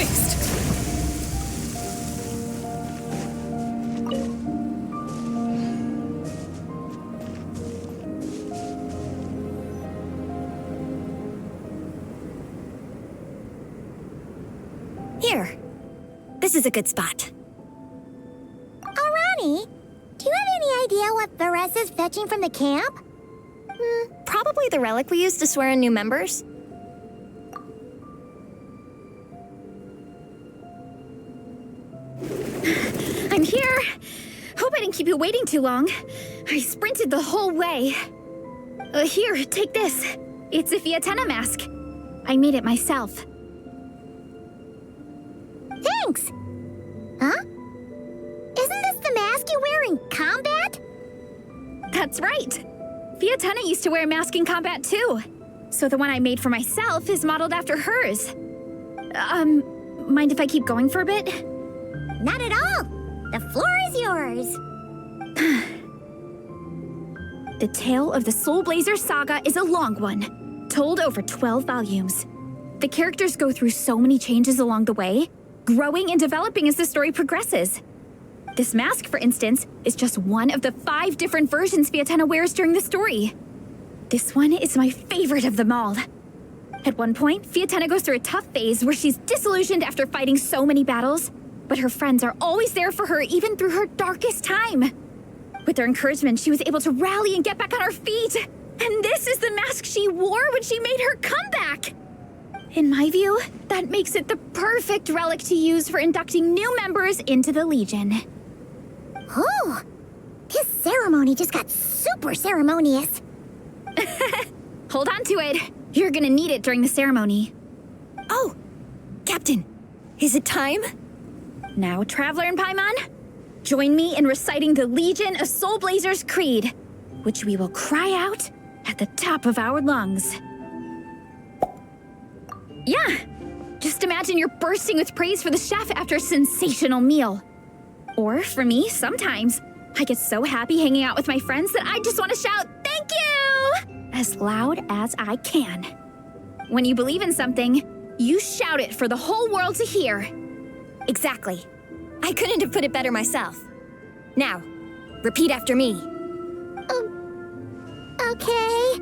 fixed. Here. This is a good spot. Arani, do you have any idea what Varese is fetching from the camp? Probably the relic we used to swear in new members. I'm here. Hope I didn't keep you waiting too long. I sprinted the whole way. Here, take this. It's a Fiatenna mask. I made it myself. Thanks! Huh? Isn't this the mask you wear in combat? That's right. Fiatenna used to wear a mask in combat too. So the one I made for myself is modeled after hers. Mind if I keep going for a bit? Not at all. The floor is yours. The tale of the Soulblazer saga is a long one, told over 12 volumes. The characters go through so many changes along the way, growing and developing as the story progresses. This mask, for instance, is just one of the 5 different versions Fiatenna wears during the story. This one is my favorite of them all. At one point, Fiatenna goes through a tough phase where she's disillusioned after fighting so many battles, but her friends are always there for her even through her darkest time. With their encouragement, she was able to rally and get back on her feet. And this is the mask she wore when she made her comeback. In my view, that makes it the perfect relic to use for inducting new members into the Legion. Oh, this ceremony just got super ceremonious. Hold on to it. You're gonna need it during the ceremony. Oh, Captain, is it time? Now, Traveler and Paimon, join me in reciting the Legion of Soulblazers Creed, which we will cry out at the top of our lungs. Yeah, just imagine you're bursting with praise for the chef after a sensational meal. Or for me, sometimes, I get so happy hanging out with my friends that I just want to shout, "Thank you!" as loud as I can. When you believe in something, you shout it for the whole world to hear. Exactly. I couldn't have put it better myself. Now, repeat after me. Okay.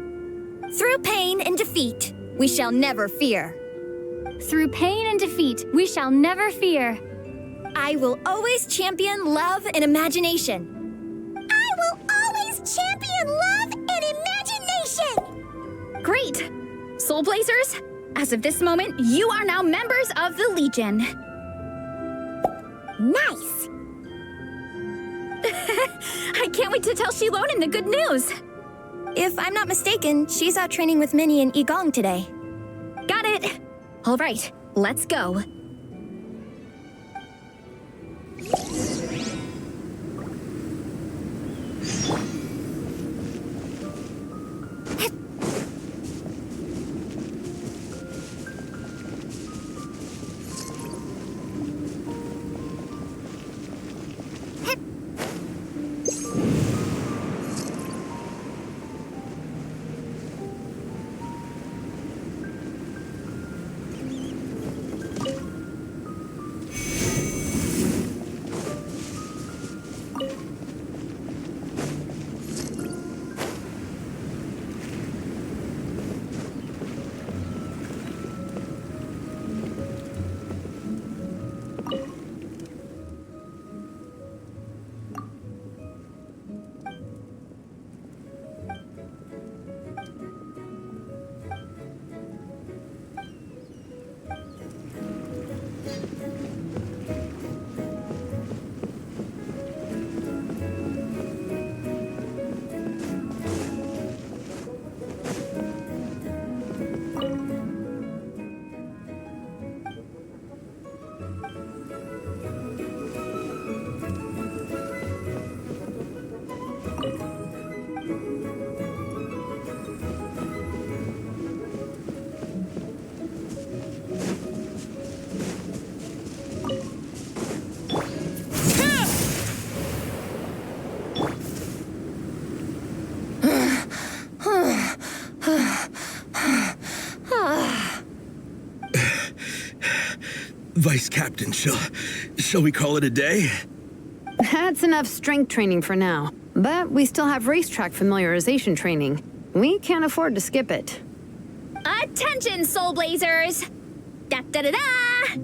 Through pain and defeat, we shall never fear. Through pain and defeat, we shall never fear. I will always champion love and imagination. I will always champion love and imagination! Great! Soulblazers, as of this moment, you are now members of the Legion. Nice! I can't wait to tell Shilonen the good news. If I'm not mistaken, she's out training with Minnie and Igong today. Got it. All right, let's go. Vice Captain, shall we call it a day? That's enough strength training for now. But we still have racetrack familiarization training. We can't afford to skip it. Attention, Soulblazers! Da-da-da-da!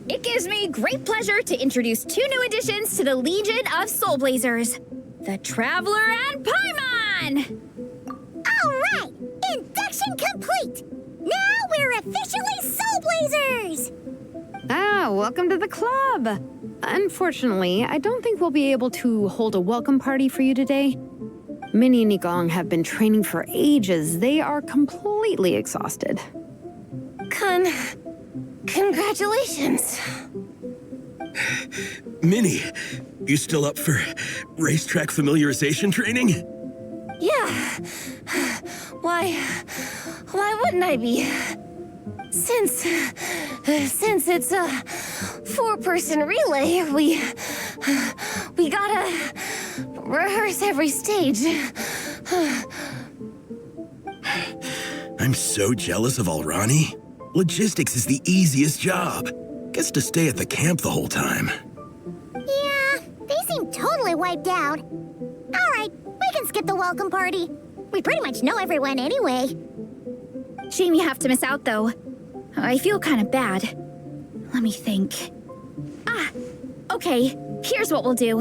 It gives me great pleasure to introduce 2 new additions to the Legion of Soulblazers. The Traveler and Paimon! All right, induction complete. Now we're officially Soulblazers. Ah, welcome to the club. Unfortunately, I don't think we'll be able to hold a welcome party for you today. Minnie and Nigong have been training for ages. They are completely exhausted. Congratulations. Minnie, you still up for racetrack familiarization training? Yeah. Why wouldn't I be? Since it's a 4-person relay, we gotta rehearse every stage. I'm so jealous of Alrani. Logistics is the easiest job. Gets to stay at the camp the whole time. Yeah, they seem totally wiped out. All right, we can skip the welcome party. We pretty much know everyone anyway. Shame you have to miss out, though. I feel kind of bad. Let me think. Ah, okay. Here's what we'll do.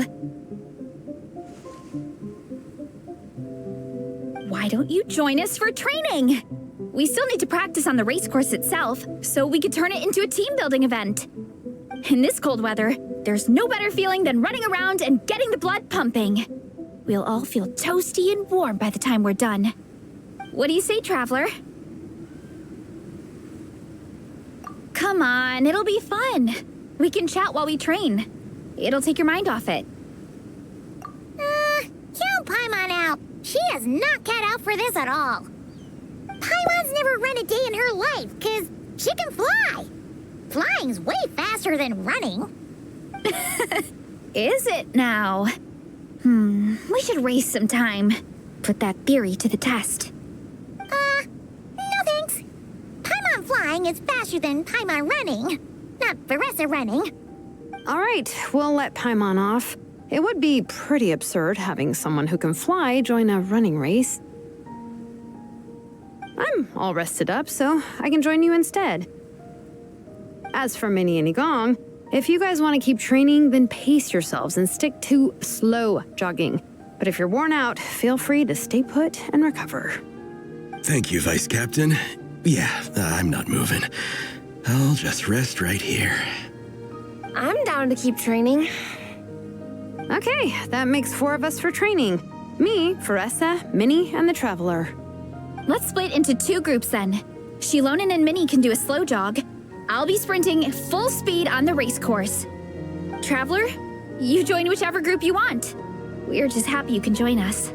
Why don't you join us for training? We still need to practice on the race course itself, so we could turn it into a team-building event. In this cold weather, there's no better feeling than running around and getting the blood pumping. We'll all feel toasty and warm by the time we're done. What do you say, Traveler? Come on, it'll be fun. We can chat while we train. It'll take your mind off it. Count Paimon out. She is not cut out for this at all. Paimon's never run a day in her life, 'cause she can fly. Flying's way faster than running. Is it now? We should race sometime. Put that theory to the test. No thanks. Paimon flying is faster than Paimon running. Not Veressa running. All right, we'll let Paimon off. It would be pretty absurd having someone who can fly join a running race. I'm all rested up, so I can join you instead. As for Minnie and Nigong, if you guys want to keep training, then pace yourselves and stick to slow jogging. But if you're worn out, feel free to stay put and recover. Thank you, Vice Captain. Yeah, I'm not moving. I'll just rest right here. I'm down to keep training. Okay, that makes 4 of us for training. Me, Veressa, Minnie, and the Traveler. Let's split into 2 groups then. Shilonen and Minnie can do a slow jog. I'll be sprinting full speed on the race course. Traveler, you join whichever group you want. We're just happy you can join us.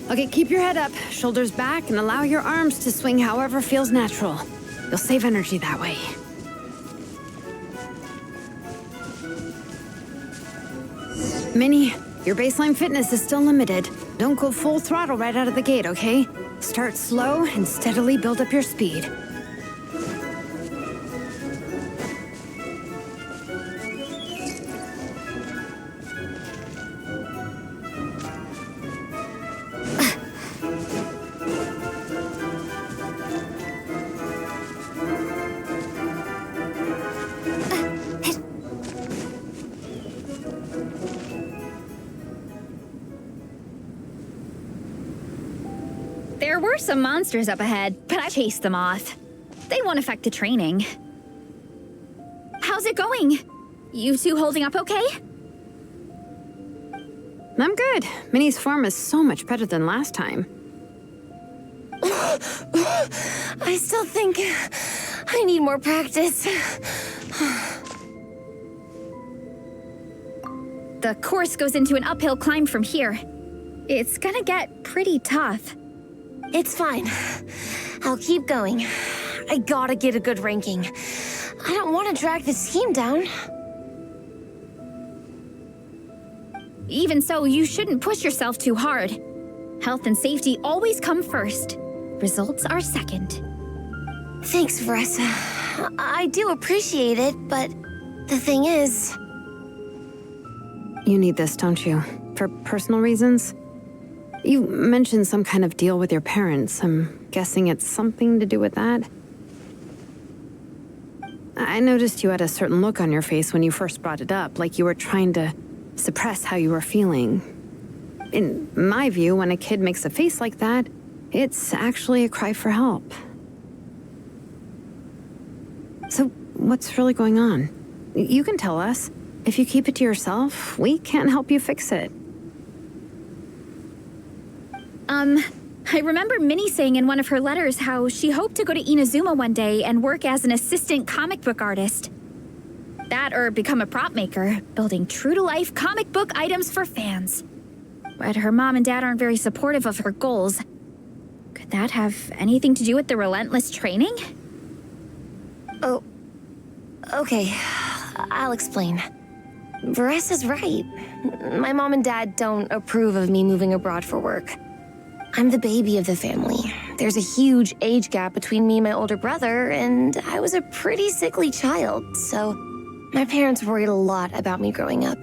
Okay, keep your head up, shoulders back, and allow your arms to swing however feels natural. You'll save energy that way. Minnie, your baseline fitness is still limited. Don't go full throttle right out of the gate, okay? Start slow and steadily build up your speed. There were some monsters up ahead, but I chased them off. They won't affect the training. How's it going? You two holding up okay? I'm good. Minnie's form is so much better than last time. I still think I need more practice. The course goes into an uphill climb from here. It's gonna get pretty tough. It's fine. I'll keep going. I gotta get a good ranking. I don't want to drag this team down. Even so, you shouldn't push yourself too hard. Health and safety always come first. Results are second. Thanks, Vanessa. I do appreciate it, but the thing is... You need this, don't you? For personal reasons? You mentioned some kind of deal with your parents. I'm guessing it's something to do with that? I noticed you had a certain look on your face when you first brought it up, like you were trying to suppress how you were feeling. In my view, when a kid makes a face like that, it's actually a cry for help. So, what's really going on? You can tell us. If you keep it to yourself, we can't help you fix it. I remember Minnie saying in one of her letters how she hoped to go to Inazuma one day and work as an assistant comic book artist. That or become a prop maker, building true-to-life comic book items for fans. But her mom and dad aren't very supportive of her goals. Could that have anything to do with the relentless training? Oh, okay. I'll explain. Varesa's right. My mom and dad don't approve of me moving abroad for work. I'm the baby of the family. There's a huge age gap between me and my older brother, and I was a pretty sickly child, so my parents worried a lot about me growing up.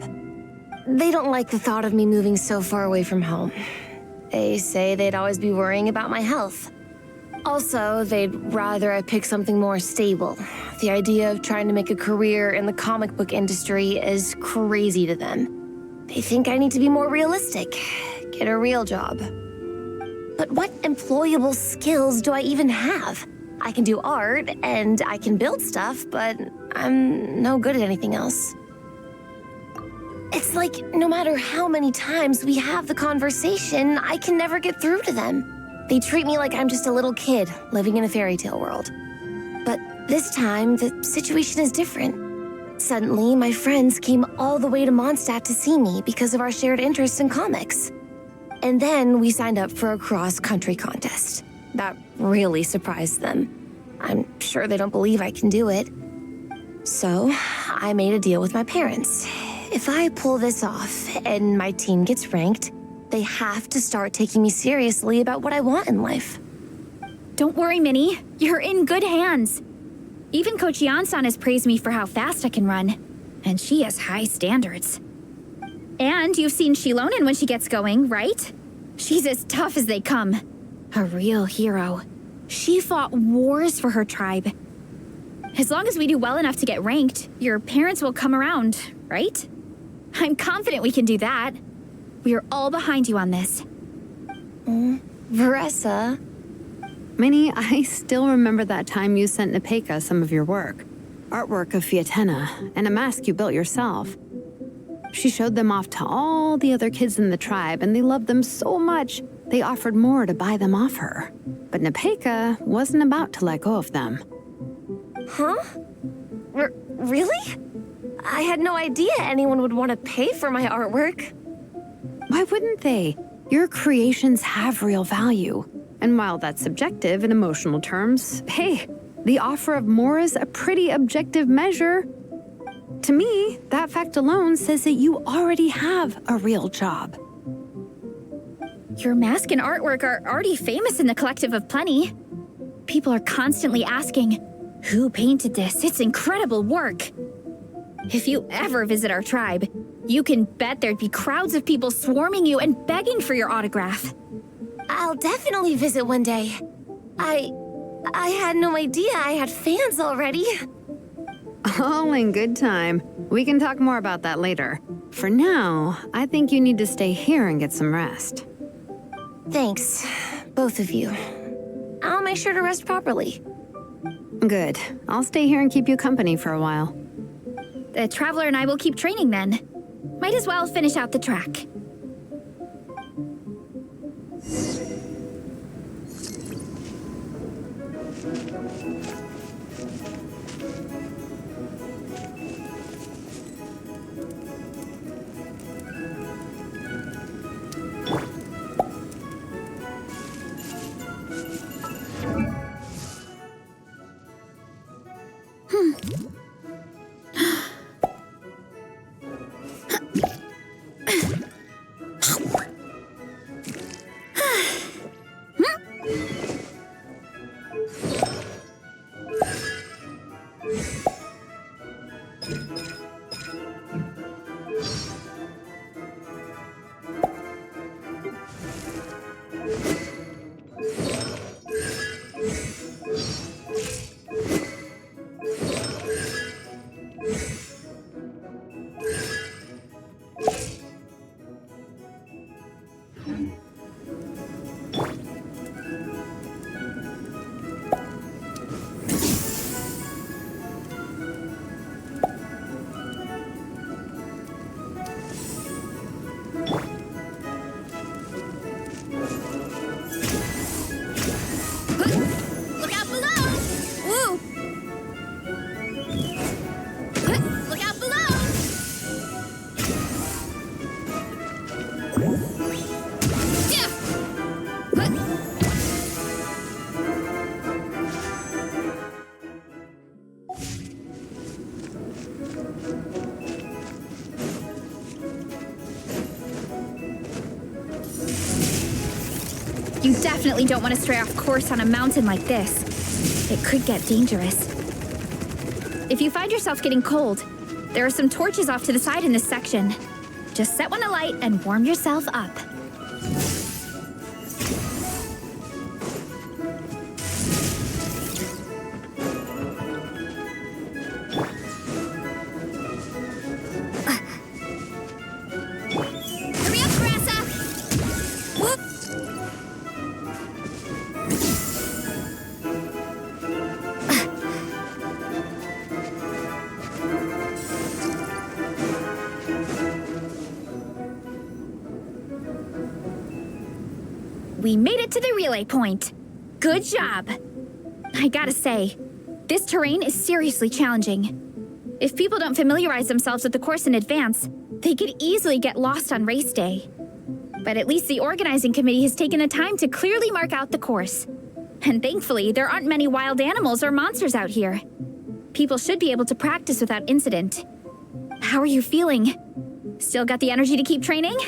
They don't like the thought of me moving so far away from home. They say they'd always be worrying about my health. Also, they'd rather I pick something more stable. The idea of trying to make a career in the comic book industry is crazy to them. They think I need to be more realistic, get a real job. But what employable skills do I even have? I can do art, and I can build stuff, but I'm no good at anything else. It's like no matter how many times we have the conversation, I can never get through to them. They treat me like I'm just a little kid living in a fairy tale world. But this time, the situation is different. Suddenly, my friends came all the way to Mondstadt to see me because of our shared interest in comics. And then we signed up for a cross-country contest. That really surprised them. I'm sure they don't believe I can do it. So, I made a deal with my parents. If I pull this off and my team gets ranked, they have to start taking me seriously about what I want in life. Don't worry, Minnie. You're in good hands. Even Coach Yan-san has praised me for how fast I can run. And she has high standards. And you've seen Shilonen when she gets going, right? She's as tough as they come. A real hero. She fought wars for her tribe. As long as we do well enough to get ranked, your parents will come around, right? I'm confident we can do that. We are all behind you on this. Vanessa. Minnie, I still remember that time you sent Nepeka some of your work. Artwork of Fiatena, and a mask you built yourself. She showed them off to all the other kids in the tribe, and they loved them so much, they offered more to buy them off her. But Nepeka wasn't about to let go of them. Huh? Really? I had no idea anyone would want to pay for my artwork. Why wouldn't they? Your creations have real value. And while that's subjective in emotional terms, hey, the offer of more is a pretty objective measure. To me, that fact alone says that you already have a real job. Your mask and artwork are already famous in the Collective of Plenty. People are constantly asking, who painted this? It's incredible work. If you ever visit our tribe, you can bet there'd be crowds of people swarming you and begging for your autograph. I'll definitely visit one day. I had no idea I had fans already. All in good time. We can talk more about that later. For now, I think you need to stay here and get some rest. Thanks, both of you. I'll make sure to rest properly. Good. I'll stay here and keep you company for a while. The Traveler and I will keep training then. Might as well finish out the track. You definitely don't want to stray off course on a mountain like this. It could get dangerous. If you find yourself getting cold, there are some torches off to the side in this section. Just set one alight and warm yourself up. We made it to the relay point. Good job. I gotta say, this terrain is seriously challenging. If people don't familiarize themselves with the course in advance, they could easily get lost on race day. But at least the organizing committee has taken the time to clearly mark out the course. And thankfully, there aren't many wild animals or monsters out here. People should be able to practice without incident. How are you feeling? Still got the energy to keep training?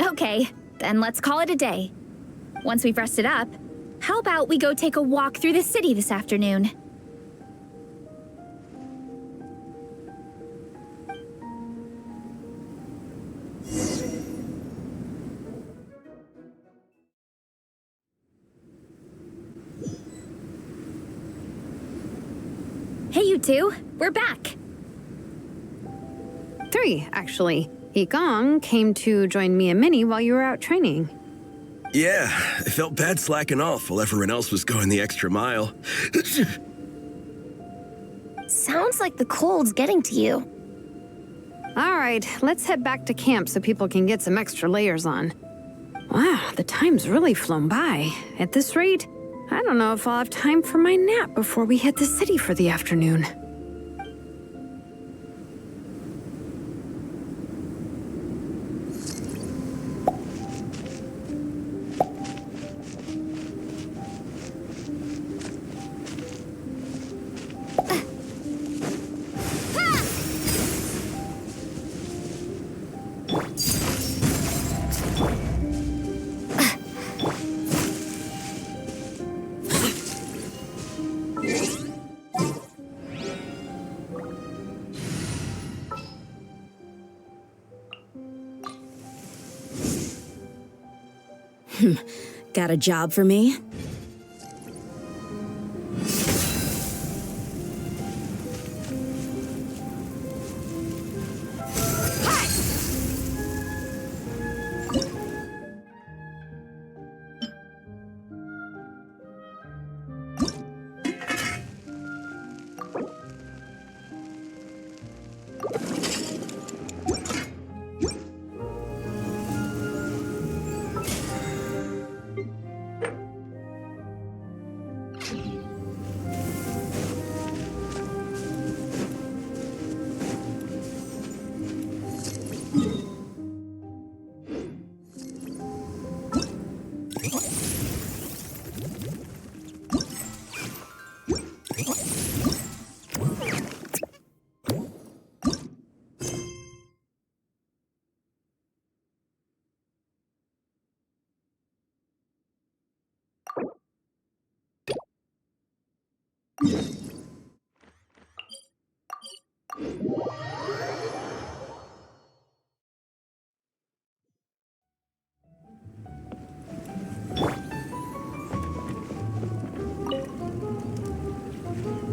Okay, then let's call it a day. Once we've rested up, how about we go take a walk through the city this afternoon? Hey, you two, we're back. 3, actually. Yigong came to join me and Minnie while you were out training. Yeah, I felt bad slacking off while everyone else was going the extra mile. Sounds like the cold's getting to you. All right, let's head back to camp so people can get some extra layers on. Wow, the time's really flown by. At this rate, I don't know if I'll have time for my nap before we hit the city for the afternoon. Got a job for me?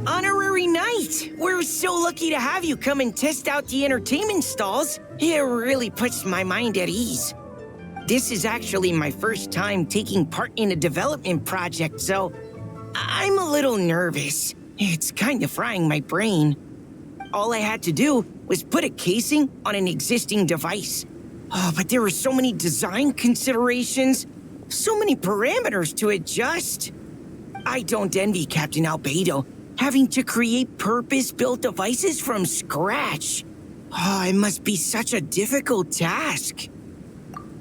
Honorary Knight! We're so lucky to have you come and test out the entertainment stalls. It really puts my mind at ease. This is actually my first time taking part in a development project, so I'm a little nervous. It's kind of frying my brain. All I had to do was put a casing on an existing device. Oh, but there were so many design considerations, so many parameters to adjust. I don't envy Captain Albedo, having to create purpose-built devices from scratch. Oh, it must be such a difficult task.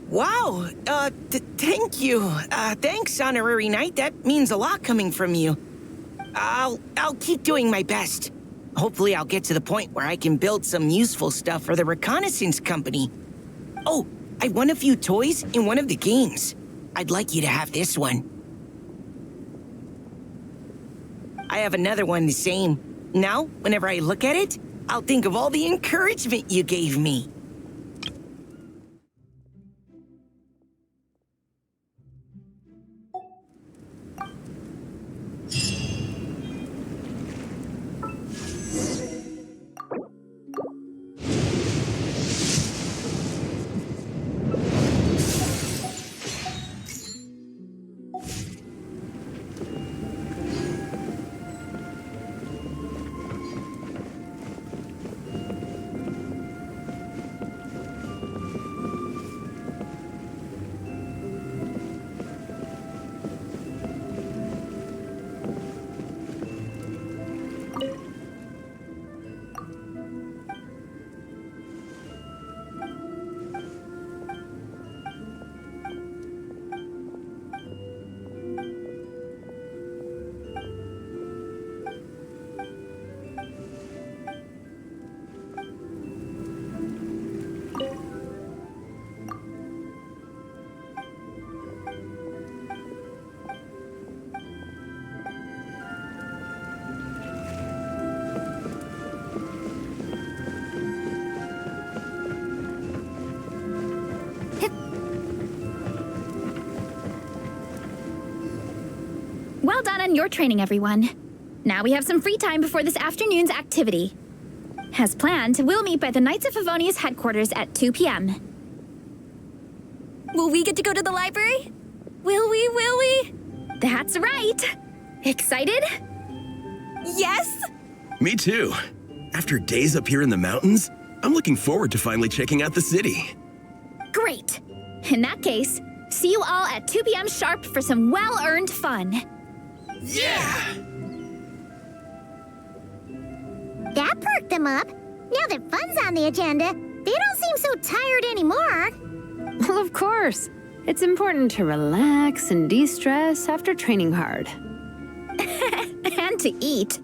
Wow, thank you. Thanks, Honorary Knight. That means a lot coming from you. I'll keep doing my best. Hopefully I'll get to the point where I can build some useful stuff for the reconnaissance company. Oh, I won a few toys in one of the games. I'd like you to have this one. I have another one the same. Now, whenever I look at it, I'll think of all the encouragement you gave me. Well done on your training, everyone. Now we have some free time before this afternoon's activity. As planned, we'll meet by the Knights of Favonius headquarters at 2 p.m. Will we get to go to the library? Will we? That's right! Excited? Yes! Me too. After days up here in the mountains, I'm looking forward to finally checking out the city. Great! In that case, see you all at 2 p.m. sharp for some well-earned fun. Yeah! That perked them up. Now that fun's on the agenda, they don't seem so tired anymore. Well, of course. It's important to relax and de-stress after training hard. And to eat.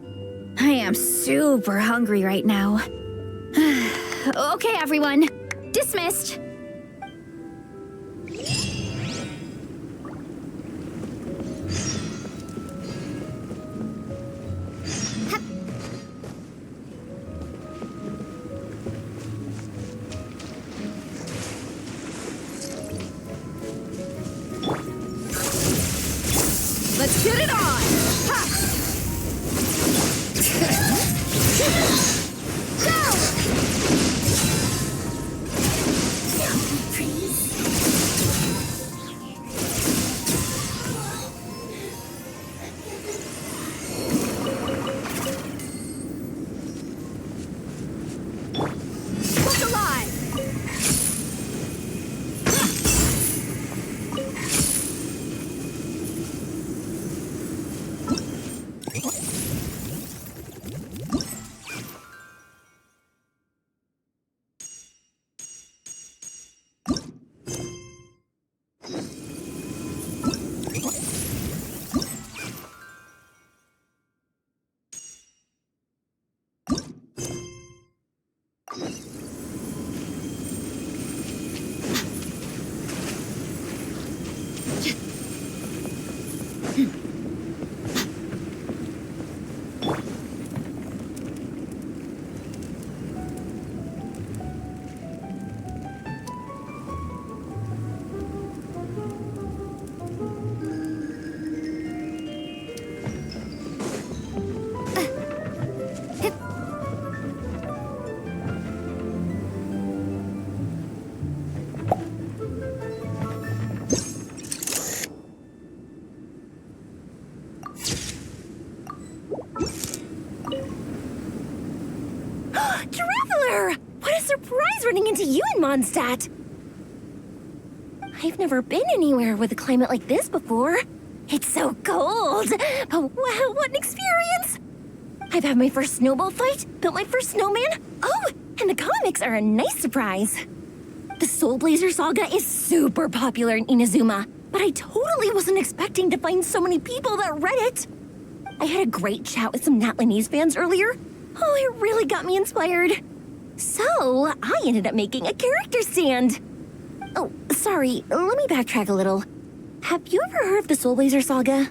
I am super hungry right now. Okay, everyone. Dismissed. Let's get it on! Look alive! Traveler! What a surprise running into you in Mondstadt! I've never been anywhere with a climate like this before. It's so cold! But wow, what an experience! I've had my first snowball fight, built my first snowman. Oh, and the comics are a nice surprise. The Soulblazer saga is super popular in Inazuma, but I totally wasn't expecting to find so many people that read it. I had a great chat with some Natlanese fans earlier. Oh, it really got me inspired. So, I ended up making a character stand. Oh, sorry, let me backtrack a little. Have you ever heard of the Soulblazer saga?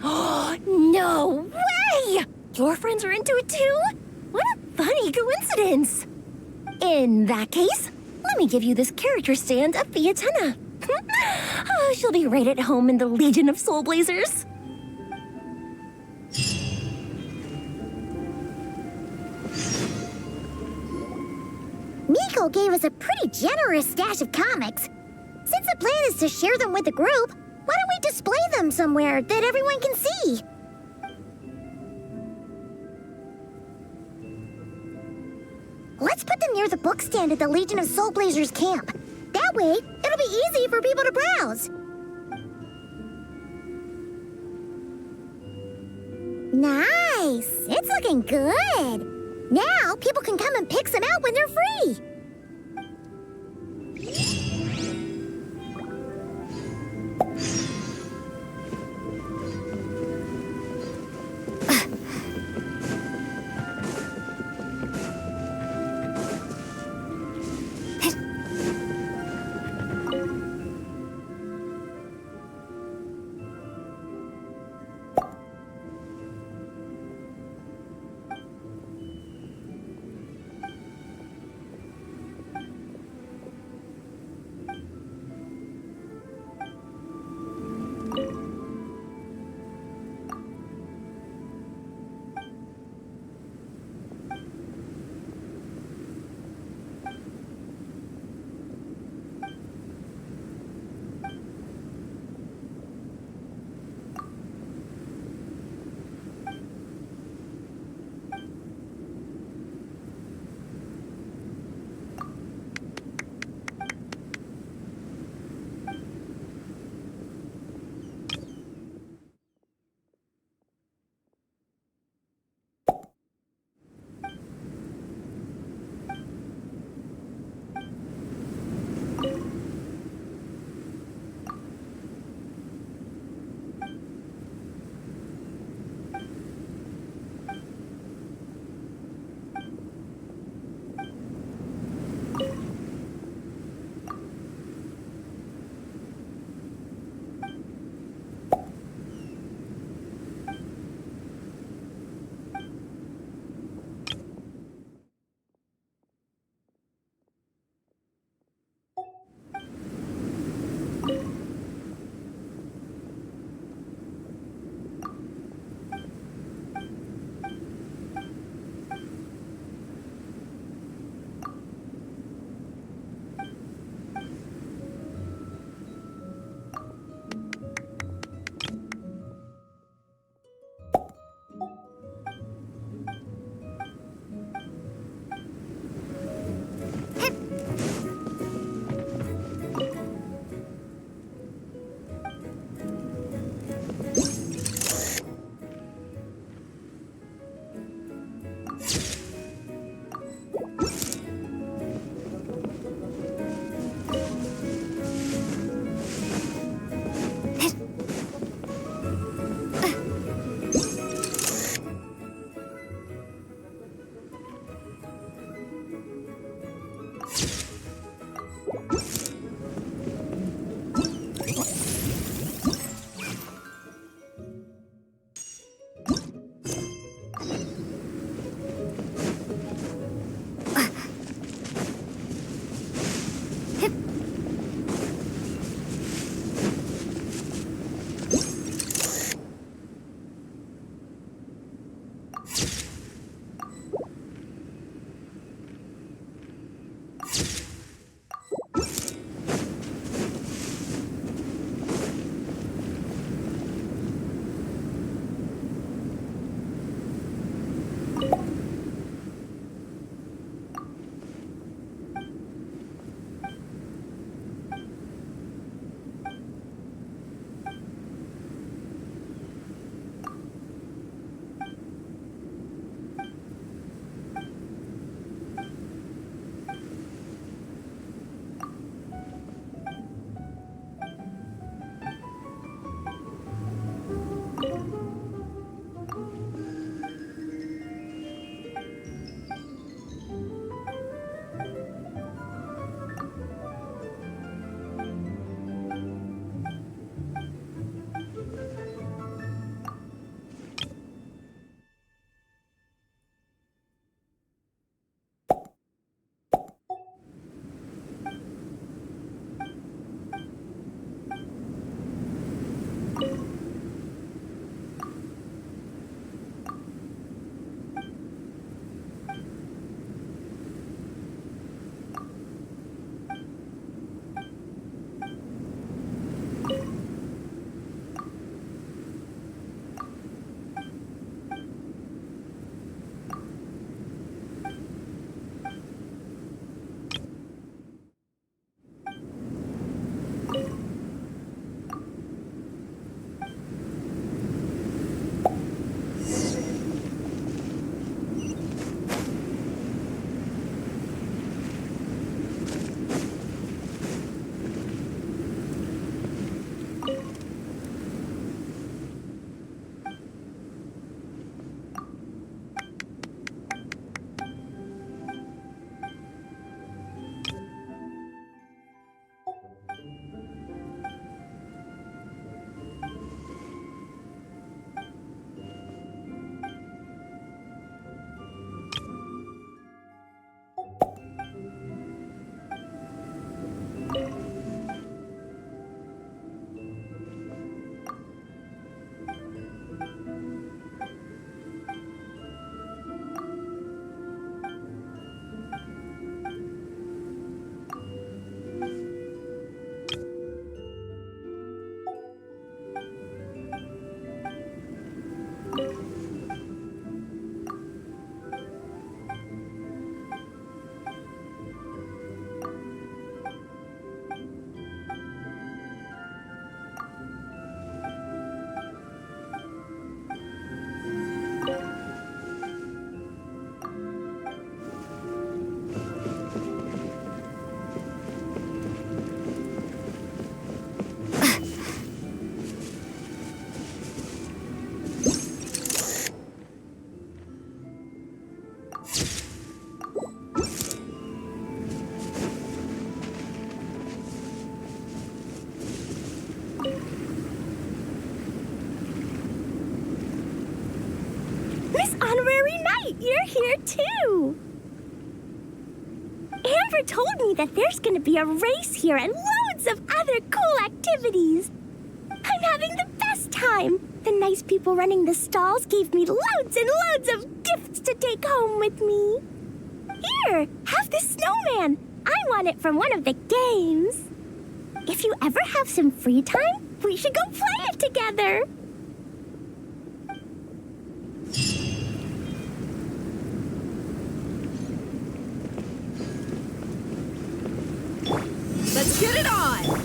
Oh, no way! Your friends are into it too? What a funny coincidence. In that case, let me give you this character stand of Fiatena. Oh, she'll be right at home in the Legion of Soulblazers. Miko gave us a pretty generous stash of comics. Since the plan is to share them with the group, why don't we display them somewhere that everyone can see? Let's put them near the book stand at the Legion of Soulblazers camp. That way, it'll be easy for people to browse. Nice! It's looking good! Now, people can come and pick some out when they're free! Miss Honorary Knight, you're here too! Amber told me that there's gonna be a race here and loads of other cool activities. I'm having the best time. The nice people running the stalls gave me loads and loads of gifts to take home with me. Here, have this snowman. I won it from one of the games. If you ever have some free time, we should go play it together. Let's get it on!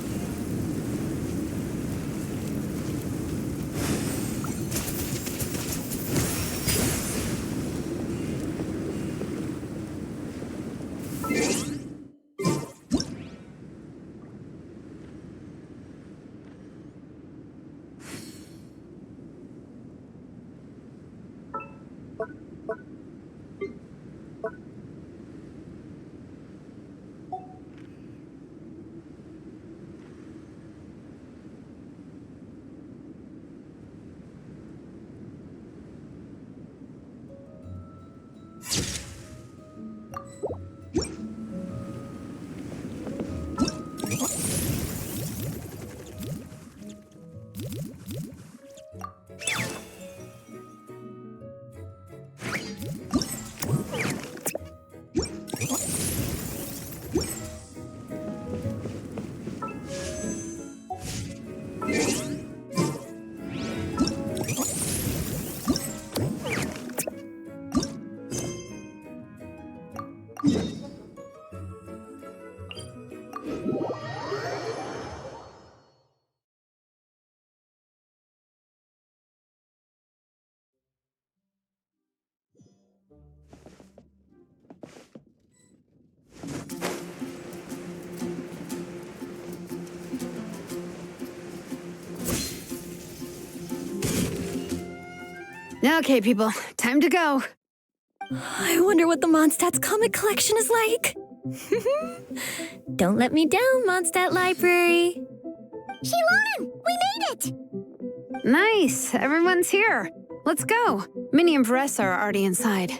Okay, people, time to go. I wonder what the Mondstadt's comic collection is like. Don't let me down, Mondstadt Library. Shilonen, we made it! Nice, everyone's here. Let's go. Minnie and Varessa are already inside.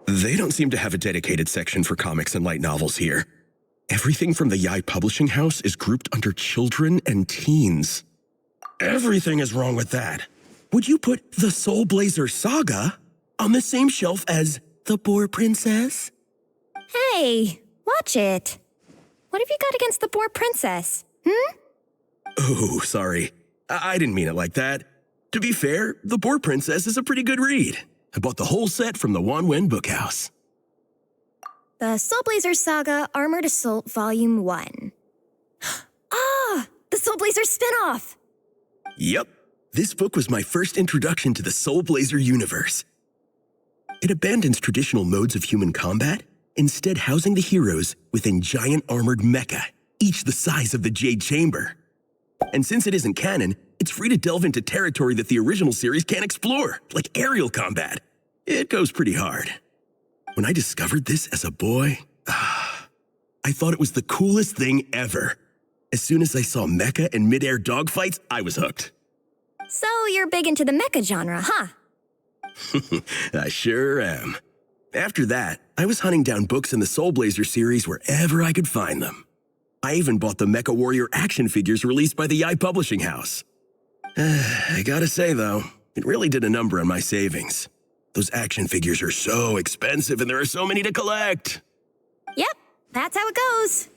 They don't seem to have a dedicated section for comics and light novels here. Everything from the Yai Publishing House is grouped under children and teens. Everything is wrong with that. Would you put the Soulblazer Saga on the same shelf as The Boar Princess? Hey, watch it. What have you got against the Boar Princess? Oh, sorry. I didn't mean it like that. To be fair, The Boar Princess is a pretty good read. I bought the whole set from the Wanwen Bookhouse. The Soulblazer Saga Armored Assault Volume 1. Ah, the Soulblazer spinoff! Yep. This book was my first introduction to the Soulblazer universe. It abandons traditional modes of human combat, instead housing the heroes within giant armored mecha, each the size of the Jade Chamber. And since it isn't canon, it's free to delve into territory that the original series can't explore, like aerial combat. It goes pretty hard. When I discovered this as a boy, I thought it was the coolest thing ever. As soon as I saw mecha and mid-air dogfights, I was hooked. So you're big into the mecha genre, huh? I sure am. After that, I was hunting down books in the Soulblazer series wherever I could find them. I even bought the Mecha Warrior action figures released by the Yai Publishing House. I gotta say, though, it really did a number on my savings. Those action figures are so expensive and there are so many to collect. Yep, that's how it goes.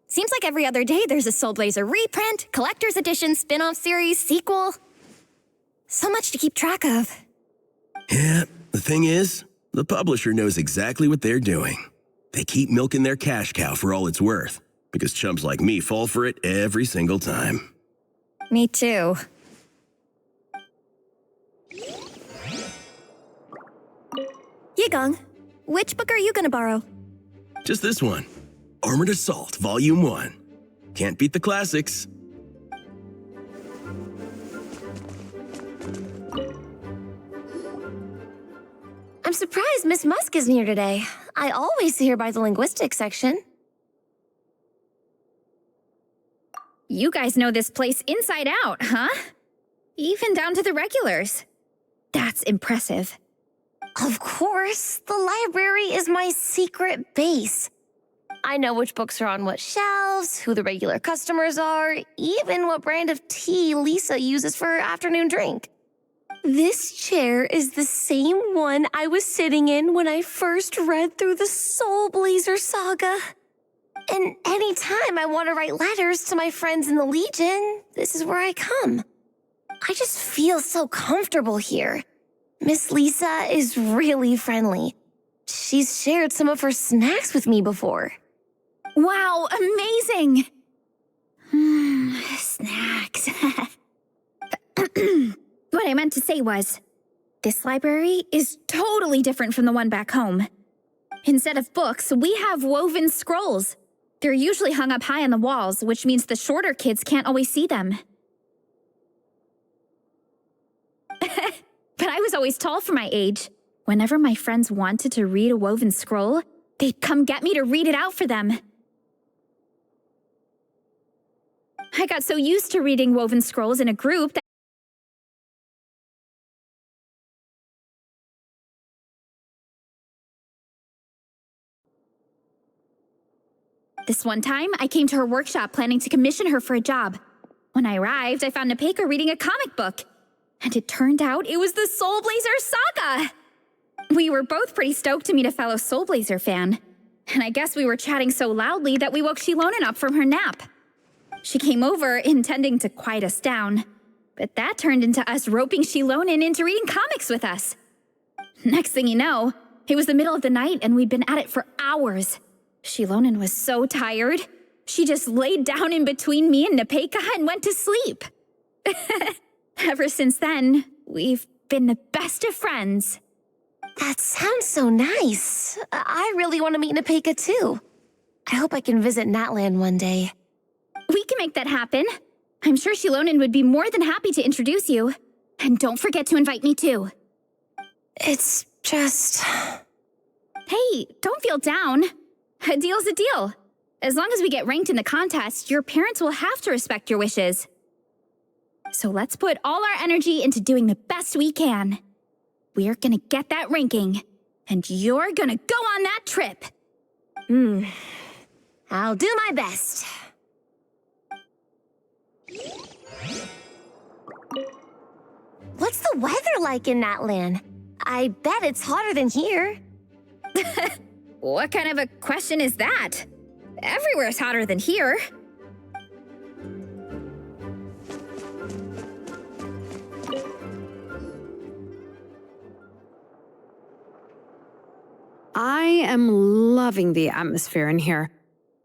Seems like every other day there's a Soulblazer reprint, collector's edition, spin-off series, sequel. So much to keep track of. Yeah, the thing is, the publisher knows exactly what they're doing. They keep milking their cash cow for all it's worth, because chumps like me fall for it every single time. Me too. Yigong, which book are you gonna borrow? Just this one. Armored Assault, Volume 1. Can't beat the classics. I'm surprised Miss Musk isn't here today. I always see her by the linguistics section. You guys know this place inside out, huh? Even down to the regulars. That's impressive. Of course, the library is my secret base. I know which books are on what shelves, who the regular customers are, even what brand of tea Lisa uses for her afternoon drink. This chair is the same one I was sitting in when I first read through the Soulblazer saga. And anytime I want to write letters to my friends in the Legion, this is where I come. I just feel so comfortable here. Miss Lisa is really friendly. She's shared some of her snacks with me before. Wow, amazing! Snacks. What I meant to say was, this library is totally different from the one back home. Instead of books, we have woven scrolls. They're usually hung up high on the walls, which means the shorter kids can't always see them. But I was always tall for my age. Whenever my friends wanted to read a woven scroll, they'd come get me to read it out for them. I got so used to reading woven scrolls in a group that this one time, I came to her workshop planning to commission her for a job. When I arrived, I found Nepeka reading a comic book. And it turned out it was the Soulblazer saga! We were both pretty stoked to meet a fellow Soulblazer fan. And I guess we were chatting so loudly that we woke Shilonen up from her nap. She came over intending to quiet us down, but that turned into us roping Shilonen into reading comics with us. Next thing you know, it was the middle of the night and we'd been at it for hours. Shilonen was so tired, she just laid down in between me and Nepeka and went to sleep. Ever since then, we've been the best of friends. That sounds so nice. I really want to meet Nepeka too. I hope I can visit Natland one day. We can make that happen. I'm sure Shilonen would be more than happy to introduce you. And don't forget to invite me too. It's just... Hey, don't feel down. A deal's a deal. As long as we get ranked in the contest, your parents will have to respect your wishes. So let's put all our energy into doing the best we can. We're gonna get that ranking, and you're gonna go on that trip. I'll do my best. What's the weather like in Natland? I bet it's hotter than here. What kind of a question is that? Everywhere's hotter than here. I am loving the atmosphere in here.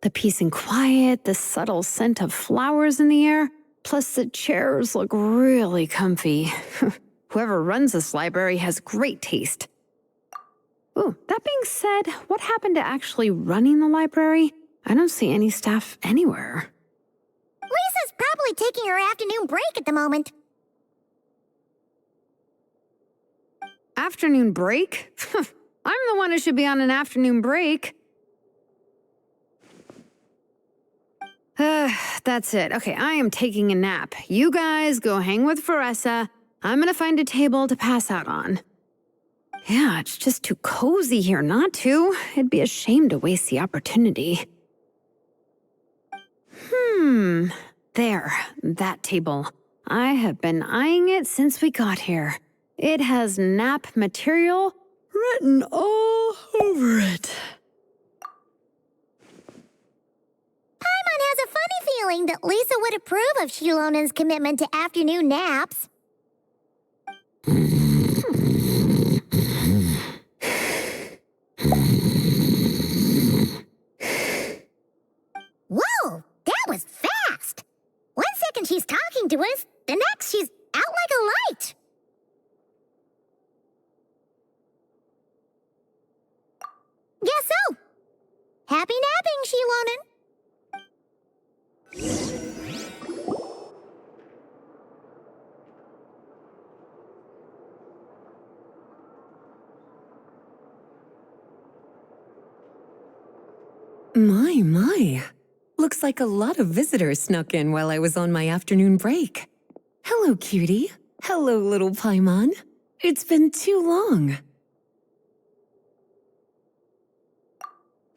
The peace and quiet, the subtle scent of flowers in the air, plus the chairs look really comfy. Whoever runs this library has great taste. Ooh, that being said, what happened to actually running the library? I don't see any staff anywhere. Lisa's probably taking her afternoon break at the moment. Afternoon break? I'm the one who should be on an afternoon break. That's it. Okay, I am taking a nap. You guys go hang with Veressa. I'm gonna find a table to pass out on. Yeah, it's just too cozy here not to. It'd be a shame to waste the opportunity. There, that table. I have been eyeing it since we got here. It has nap material written all over it. Paimon has a funny feeling that Lisa would approve of Shilonen's commitment to afternoon naps. Whoa, that was fast! 1 second she's talking to us, the next she's out like a light. Guess so. Happy napping, Shilonen. My. Looks like a lot of visitors snuck in while I was on my afternoon break. Hello, cutie. Hello, little Paimon. It's been too long.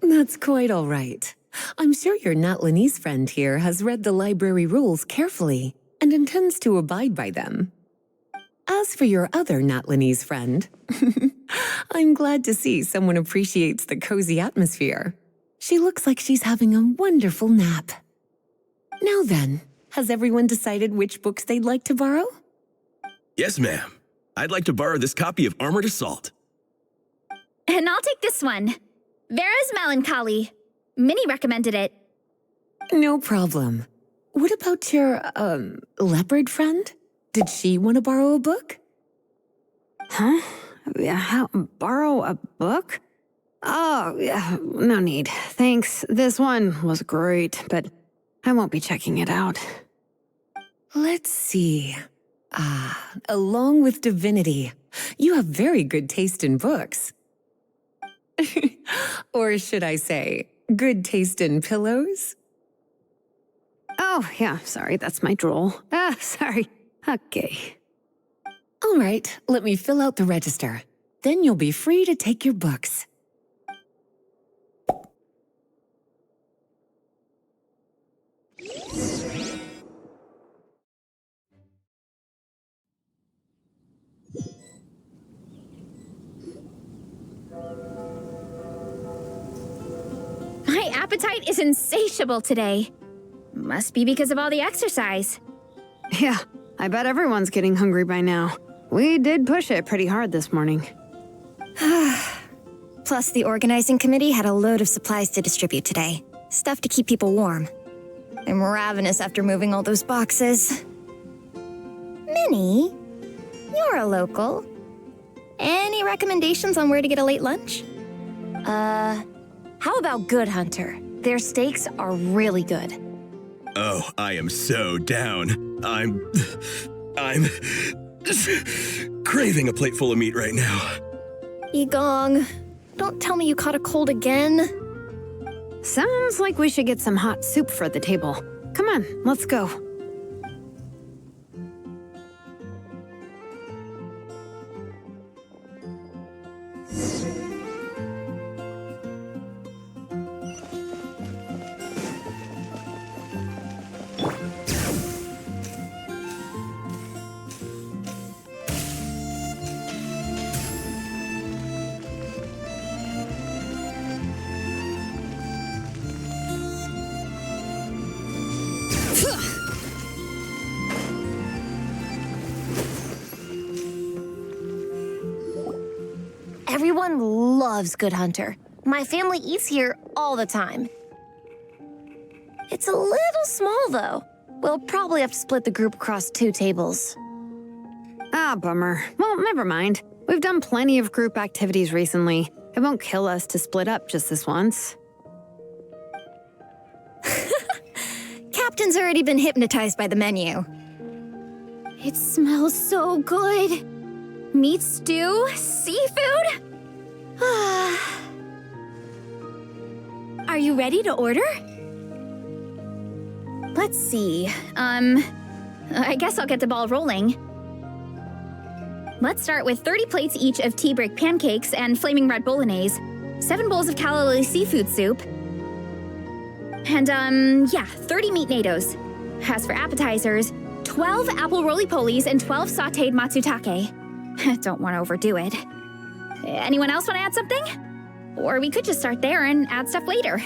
That's quite all right. I'm sure your Natlanese friend here has read the library rules carefully and intends to abide by them. As for your other Natlanese friend, I'm glad to see someone appreciates the cozy atmosphere. She looks like she's having a wonderful nap. Now then, has everyone decided which books they'd like to borrow? Yes, ma'am. I'd like to borrow this copy of Armored Assault. And I'll take this one. Vera's Melancholy. Minnie recommended it. No problem. What about your, leopard friend? Did she want to borrow a book? Huh? Borrow a book? Oh, yeah, no need. Thanks. This one was great, but I won't be checking it out. Let's see. Along with Divinity, you have very good taste in books. Or should I say, good taste in pillows? Oh, yeah, sorry, that's my drool. Sorry. Okay. All right, let me fill out the register. Then you'll be free to take your books. My appetite is insatiable today. Must be because of all the exercise. Yeah, I bet everyone's getting hungry by now. We did push it pretty hard this morning. Plus, the organizing committee had a load of supplies to distribute today. Stuff to keep people warm. I'm ravenous after moving all those boxes. Minnie, you're a local. Any recommendations on where to get a late lunch? How about Good Hunter? Their steaks are really good. Oh, I am so down. I'm craving a plate full of meat right now. Yigong, don't tell me you caught a cold again. Sounds like we should get some hot soup for the table. Come on, let's go. Everyone loves Good Hunter. My family eats here all the time. It's a little small, though. We'll probably have to split the group across 2 tables. Ah, bummer. Well, never mind. We've done plenty of group activities recently. It won't kill us to split up just this once. captain's already been hypnotized by the menu. It smells so good. Meat stew? Seafood? Are you ready to order? Let's see. I guess I'll get the ball rolling. Let's start with 30 plates each of tea brick pancakes and flaming red bolognese, 7 bowls of calla lily seafood soup, and 30 meat natos. As for appetizers, 12 apple roly-polies and 12 sautéed matsutake. Don't want to overdo it. Anyone else want to add something? Or we could just start there and add stuff later.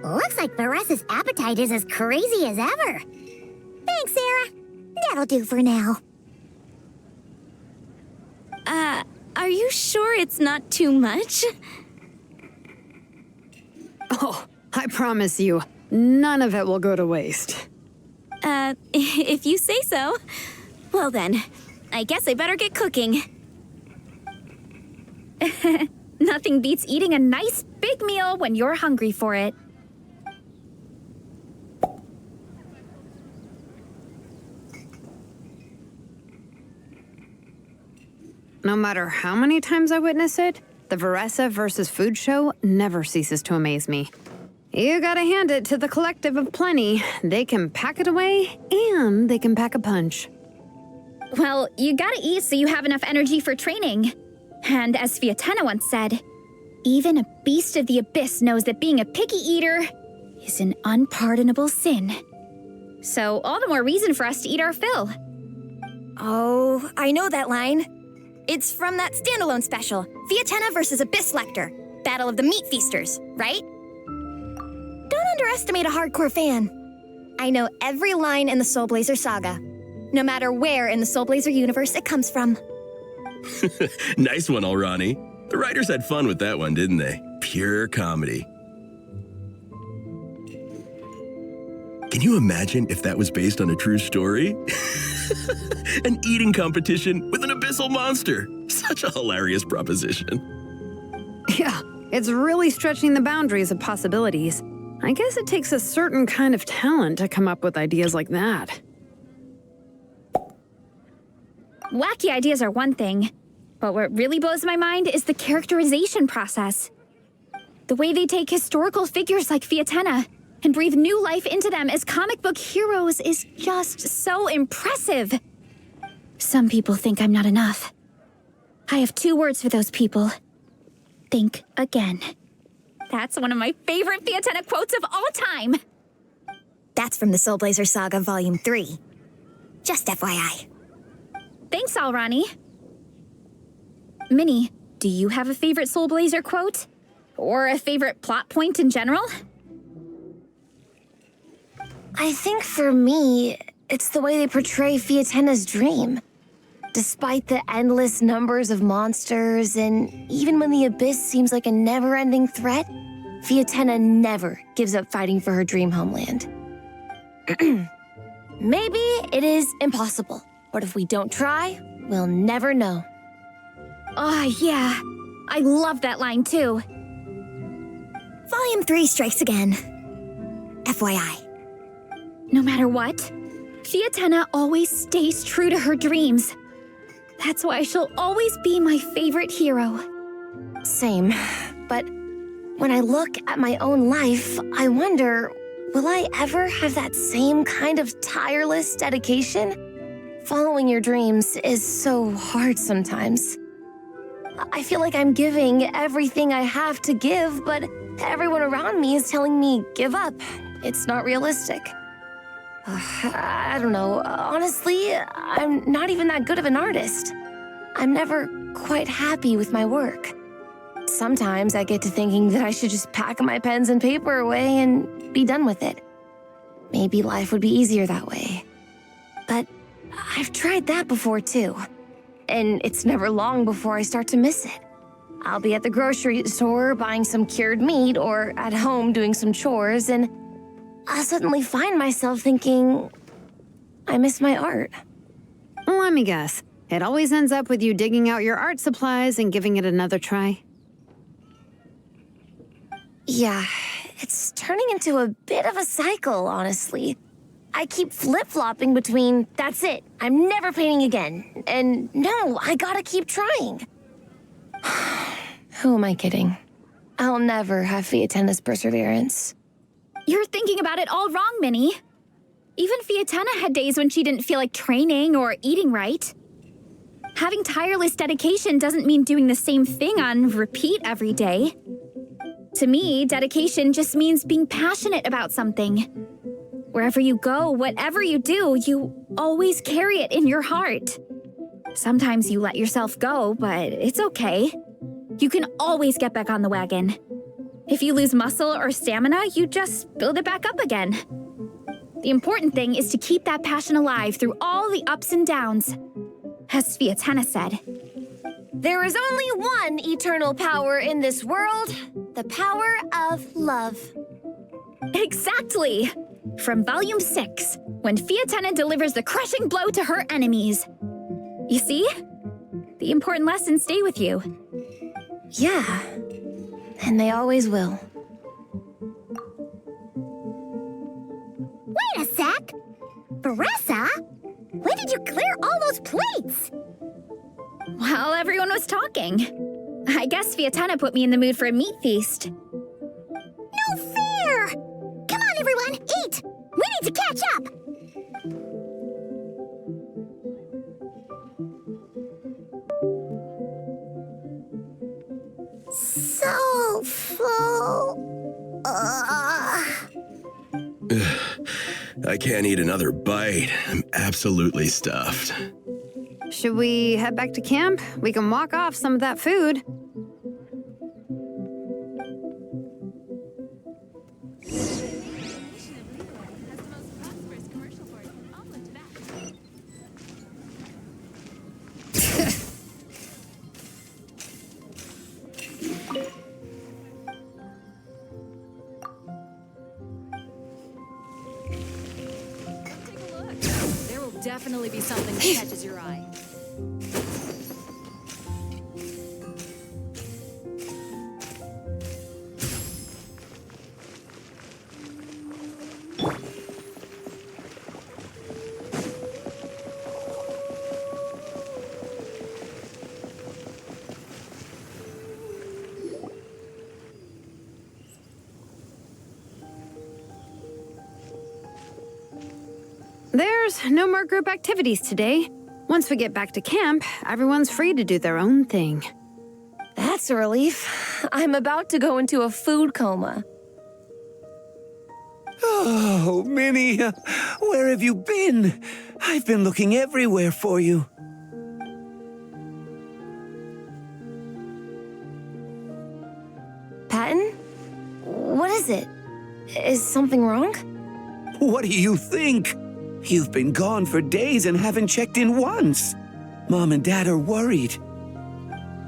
Looks like Varessa's appetite is as crazy as ever. Thanks, Sarah. That'll do for now. Are you sure it's not too much? Oh, I promise you, none of it will go to waste. If you say so. Well then, I guess I better get cooking. Nothing beats eating a nice big meal when you're hungry for it. No matter how many times I witness it, the Varessa versus food show never ceases to amaze me. You gotta hand it to the collective of plenty. They can pack it away, and they can pack a punch. Well, you gotta eat so you have enough energy for training. And as Fiatena once said, even a beast of the abyss knows that being a picky eater is an unpardonable sin. So all the more reason for us to eat our fill. Oh, I know that line. It's from that standalone special, Fiatena versus Abyss Lecter, Battle of the Meat Feasters, right? Don't underestimate a hardcore fan. I know every line in the Soulblazer saga, no matter where in the Soulblazer universe it comes from. Nice one, Alrani. The writers had fun with that one, didn't they? Pure comedy. Can you imagine if that was based on a true story? An eating competition with an abyssal monster. Such a hilarious proposition. Yeah, it's really stretching the boundaries of possibilities. I guess it takes a certain kind of talent to come up with ideas like that. Wacky ideas are one thing, but what really blows my mind is the characterization process. The way they take historical figures like Fiatena and breathe new life into them as comic book heroes is just so impressive. Some people think I'm not enough. I have 2 words for those people. Think again. That's one of my favorite Fiatena quotes of all time. That's from the Soulblazer Saga Volume 3. Just FYI. Thanks, Alrani. Minnie, do you have a favorite Soulblazer quote? Or a favorite plot point in general? I think for me, it's the way they portray Fiatena's dream. Despite the endless numbers of monsters, and even when the Abyss seems like a never-ending threat, Fiatena never gives up fighting for her dream homeland. Maybe it is impossible, but if we don't try, we'll never know. Oh, yeah. I love that line, too. Volume 3 strikes again. FYI. No matter what, Fiatena always stays true to her dreams. That's why she'll always be my favorite hero. Same, but when I look at my own life, I wonder, will I ever have that same kind of tireless dedication? Following your dreams is so hard sometimes. I feel like I'm giving everything I have to give, but everyone around me is telling me, give up. It's not realistic. I don't know. Honestly, I'm not even that good of an artist. I'm never quite happy with my work. Sometimes I get to thinking that I should just pack my pens and paper away and be done with it. Maybe life would be easier that way. But I've tried that before too. And it's never long before I start to miss it. I'll be at the grocery store buying some cured meat or at home doing some chores, and I'll suddenly find myself thinking, I miss my art. Let me guess. It always ends up with you digging out your art supplies and giving it another try. Yeah, It's turning into a bit of a cycle, honestly. I keep flip-flopping between, that's it, I'm never painting again, and no, I gotta keep trying. Who am I kidding? I'll never have Fiatenna's perseverance. You're thinking about it all wrong, Minnie. Even Fiatenna had days when she didn't feel like training or eating right. Having tireless dedication doesn't mean doing the same thing on repeat every day. To me, dedication just means being passionate about something. Wherever you go, whatever you do, you always carry it in your heart. Sometimes you let yourself go, but it's okay. You can always get back on the wagon. If you lose muscle or stamina, you just build it back up again. The important thing is to keep that passion alive through all the ups and downs. As Fiatenna said, There is only one eternal power in this world, the power of love. exactly! From Volume 6, when Fiatenna delivers the crushing blow to her enemies. You see? The important lessons stay with you. Yeah, and they always will. Wait a sec! Beressa? When did you clear all those plates? While everyone was talking. I guess Fiatenna put me in the mood for a meat feast. No fair! Come on, everyone, eat! We need to catch up! So full. I can't eat another bite. I'm absolutely stuffed. Should we head back to camp? We can walk off some of that food. There will definitely be something that catches your eye. There's no more group activities today. Once we get back to camp, everyone's free to do their own thing. That's a relief. I'm about to go into a food coma. Oh, Minnie, where have you been? I've been looking everywhere for you. Patton? What is it? Is something wrong? What do you think? You've been gone for days and haven't checked in once. Mom and Dad are worried.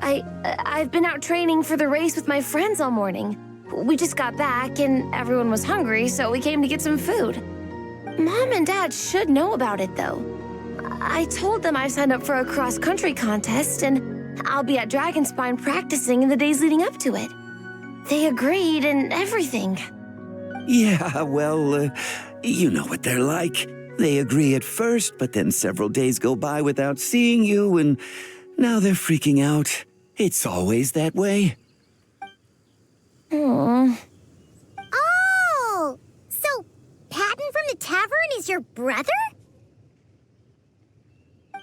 I've been out training for the race with my friends all morning. We just got back and everyone was hungry, so we came to get some food. Mom and Dad should know about it, though. I told them I signed up for a cross-country contest and I'll be at Dragonspine practicing in the days leading up to it. They agreed and everything. Yeah, well, you know what they're like. They agree at first, but then several days go by without seeing you, and now they're freaking out. It's always that way. Aww. Oh! So, Patton from the tavern is your brother?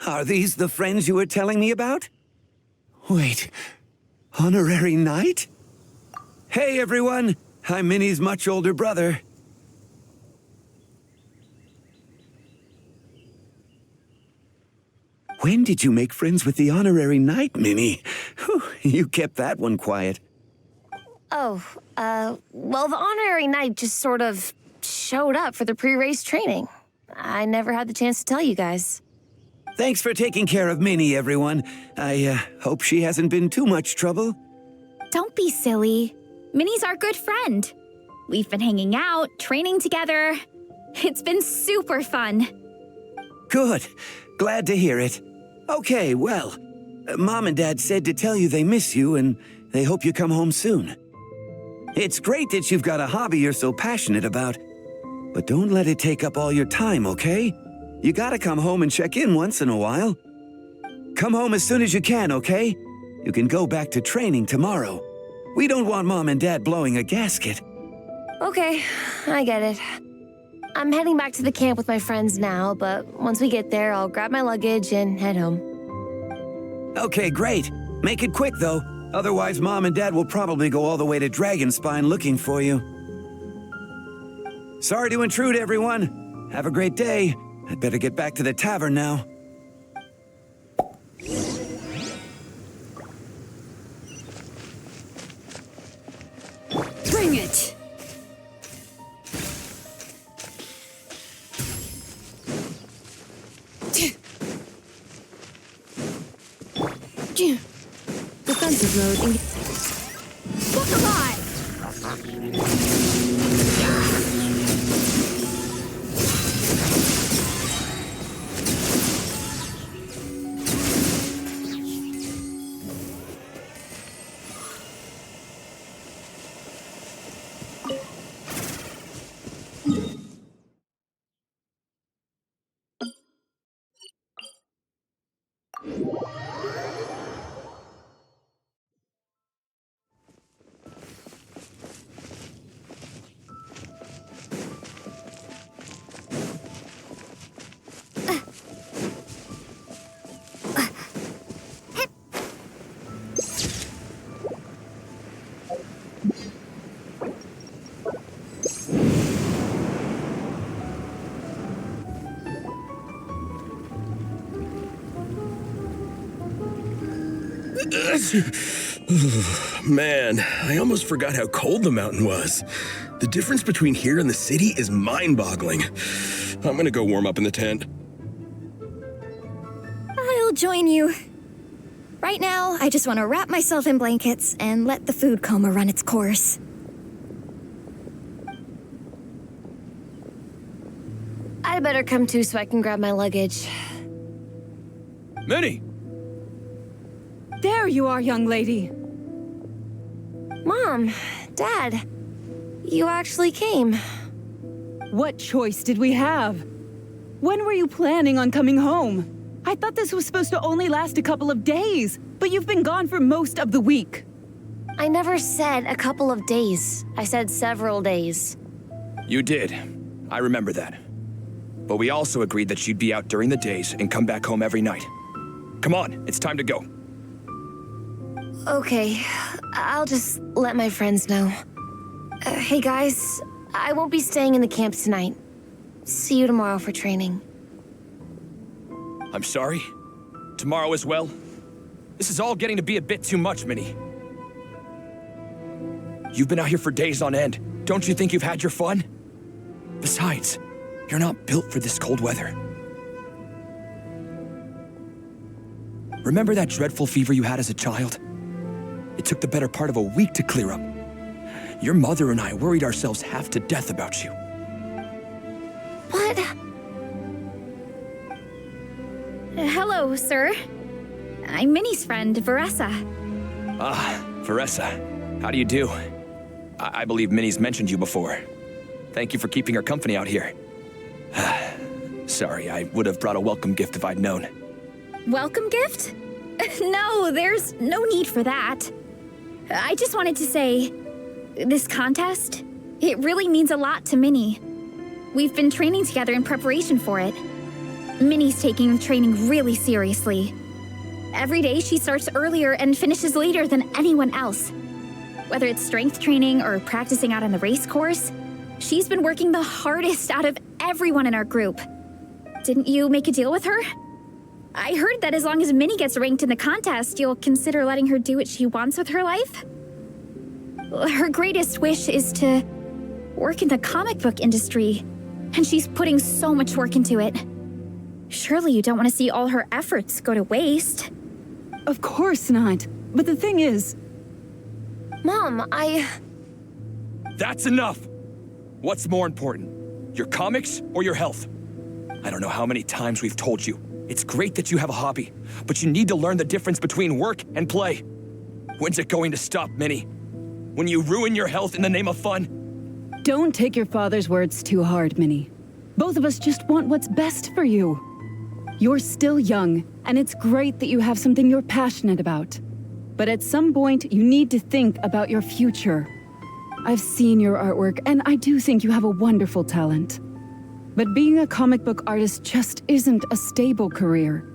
Are these the friends you were telling me about? Wait, honorary knight? Hey, everyone! I'm Minnie's much older brother. When did you make friends with the honorary knight, Minnie? Whew, you kept that one quiet. Oh, well, the honorary knight just sort of showed up for the pre-race training. I never had the chance to tell you guys. Thanks for taking care of Minnie, everyone. I hope she hasn't been too much trouble. Don't be silly. Minnie's our good friend. We've been hanging out, training together. It's been super fun. Good. Glad to hear it. Okay, well, Mom and Dad said to tell you they miss you and they hope you come home soon. It's great that you've got a hobby you're so passionate about. But don't let it take up all your time, okay? You gotta come home and check in once in a while. Come home as soon as you can, okay? You can go back to training tomorrow. We don't want Mom and Dad blowing a gasket. Okay, I get it. I'm heading back to the camp with my friends now, but once we get there, I'll grab my luggage and head home. Okay, great. Make it quick, though. Otherwise, Mom and Dad will probably go all the way to Dragonspine looking for you. Sorry to intrude, everyone. Have a great day. I'd better get back to the tavern now. Bring it! Defensive mode. Look alive! Man, I almost forgot how cold the mountain was. The difference between here and the city is mind-boggling. I'm gonna go warm up in the tent. I'll join you. Right now, I just want to wrap myself in blankets and let the food coma run its course. I'd better come too so I can grab my luggage. Minnie! There you are, young lady. Mom, Dad, you actually came. What choice did we have? When were you planning on coming home? I thought this was supposed to only last a couple of days, but you've been gone for most of the week. I never said a couple of days. I said several days. You did. I remember that. But we also agreed that she'd be out during the days and come back home every night. Come on, it's time to go. Okay, I'll just let my friends know. Hey guys, I won't be staying in the camp tonight. See you tomorrow for training. I'm sorry. Tomorrow as well. This is all getting to be a bit too much, Minnie. You've been out here for days on end. Don't you think you've had your fun? Besides, you're not built for this cold weather. Remember that dreadful fever you had as a child? It took the better part of a week to clear up. Your mother and I worried ourselves half to death about you. What? Hello, sir. I'm Minnie's friend, Veressa. Ah, Veressa. How do you do? I believe Minnie's mentioned you before. Thank you for keeping her company out here. Sorry, I would have brought a welcome gift if I'd known. Welcome gift? No, there's no need for that. I just wanted to say, this contest, it really means a lot to Minnie. We've been training together in preparation for it. Minnie's taking the training really seriously. Every day she starts earlier and finishes later than anyone else. Whether it's strength training or practicing out on the race course, she's been working the hardest out of everyone in our group. Didn't you make a deal with her? I heard that as long as Minnie gets ranked in the contest, you'll consider letting her do what she wants with her life? Her greatest wish is to work in the comic book industry, and she's putting so much work into it. Surely you don't want to see all her efforts go to waste. Of course not. But the thing is... Mom, That's enough! What's more important, your comics or your health? I don't know how many times we've told you. It's great that you have a hobby, but you need to learn the difference between work and play. When's it going to stop, Minnie? When you ruin your health in the name of fun? Don't take your father's words too hard, Minnie. Both of us just want what's best for you. You're still young, and it's great that you have something you're passionate about. But at some point, you need to think about your future. I've seen your artwork, and I do think you have a wonderful talent. But being a comic book artist just isn't a stable career.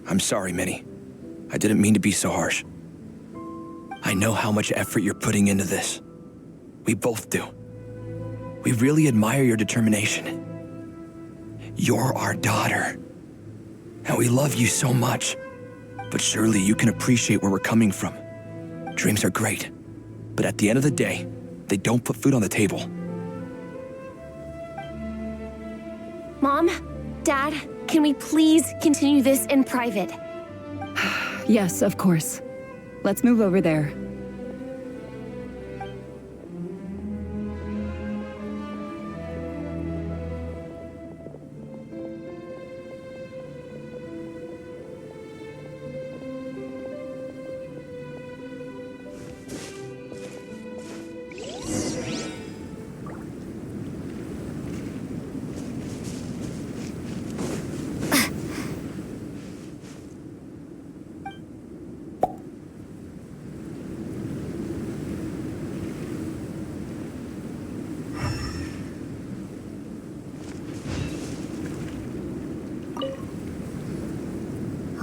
I'm sorry, Minnie. I didn't mean to be so harsh. I know how much effort you're putting into this. We both do. We really admire your determination. You're our daughter. And we love you so much. But surely you can appreciate where we're coming from. Dreams are great. But at the end of the day, they don't put food on the table. Mom, Dad, can we please continue this in private? Yes, of course. Let's move over there.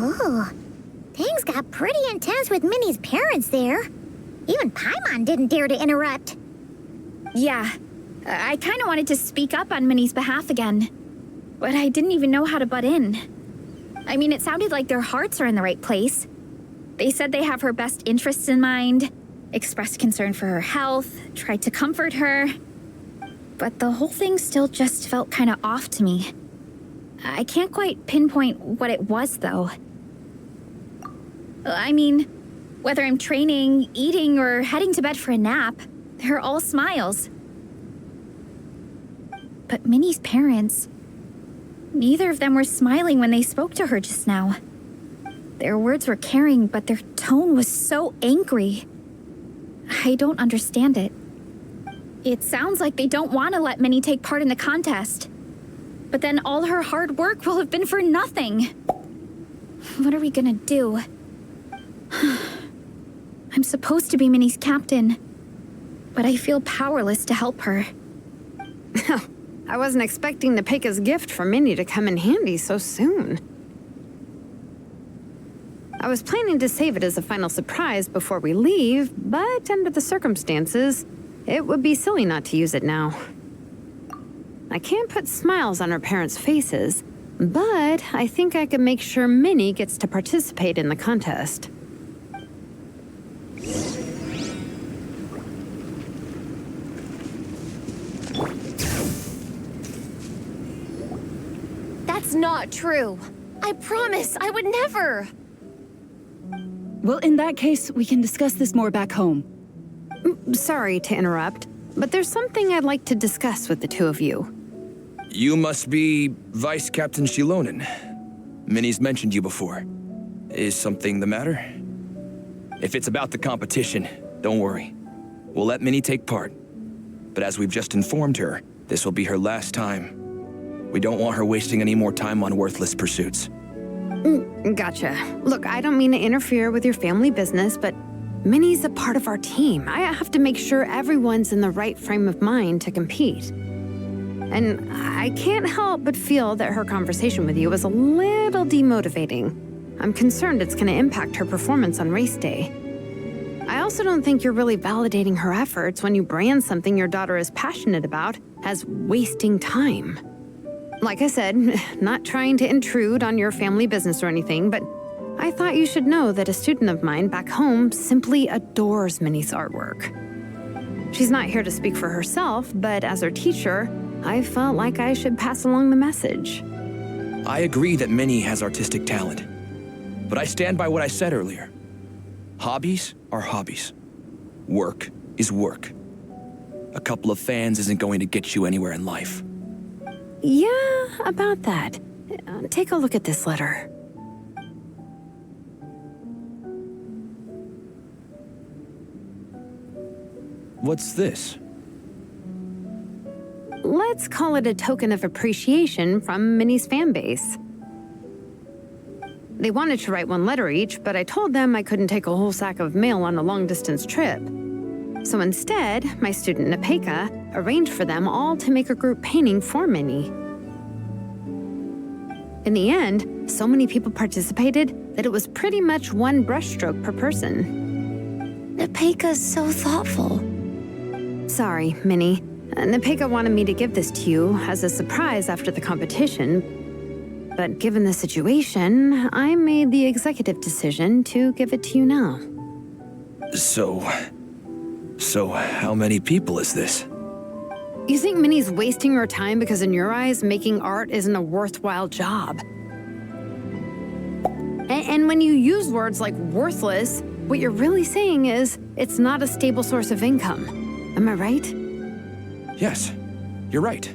Oh, things got pretty intense with Minnie's parents there. Even Paimon didn't dare to interrupt. Yeah, I kind of wanted to speak up on Minnie's behalf again, but I didn't even know how to butt in. I mean, it sounded like their hearts are in the right place. They said they have her best interests in mind, expressed concern for her health, tried to comfort her. But the whole thing still just felt kind of off to me. I can't quite pinpoint what it was, though. I mean, whether I'm training, eating, or heading to bed for a nap, they're all smiles. But Minnie's parents, neither of them were smiling when they spoke to her just now. Their words were caring, but their tone was so angry. I don't understand it. It sounds like they don't want to let Minnie take part in the contest. But then all her hard work will have been for nothing. What are we gonna do? I'm supposed to be Minnie's captain, but I feel powerless to help her. I wasn't expecting the Peka's gift for Minnie to come in handy so soon. I was planning to save it as a final surprise before we leave, but under the circumstances, it would be silly not to use it now. I can't put smiles on her parents' faces, but I think I can make sure Minnie gets to participate in the contest. That's not true. I promise I would never. Well, in that case, we can discuss this more back home. Sorry to interrupt, but there's something I'd like to discuss with the two of you. You must be Vice Captain Shilonen. Minnie's mentioned you before. Is something the matter? If it's about the competition, don't worry. We'll let Minnie take part. But as we've just informed her, this will be her last time. We don't want her wasting any more time on worthless pursuits. Gotcha. Look, I don't mean to interfere with your family business, but Minnie's a part of our team. I have to make sure everyone's in the right frame of mind to compete. And I can't help but feel that her conversation with you was a little demotivating. I'm concerned it's going to impact her performance on race day. I also don't think you're really validating her efforts when you brand something your daughter is passionate about as wasting time. Like I said, not trying to intrude on your family business or anything, but I thought you should know that a student of mine back home simply adores Minnie's artwork. She's not here to speak for herself, but as her teacher, I felt like I should pass along the message. I agree that Minnie has artistic talent, but I stand by what I said earlier. Hobbies are hobbies. Work is work. A couple of fans isn't going to get you anywhere in life. Yeah, about that. Take a look at this letter. What's this? Let's call it a token of appreciation from Minnie's fan base. They wanted to write one letter each, but I told them I couldn't take a whole sack of mail on a long-distance trip. So instead, my student Napeka arranged for them all to make a group painting for Minnie. In the end, so many people participated that it was pretty much one brushstroke per person. Napeka's so thoughtful. Sorry, Minnie. Napeka wanted me to give this to you as a surprise after the competition, but given the situation, I made the executive decision to give it to you now. So how many people is this? You think Minnie's wasting her time because in your eyes, making art isn't a worthwhile job? And when you use words like worthless, what you're really saying is it's not a stable source of income. Am I right? Yes, you're right.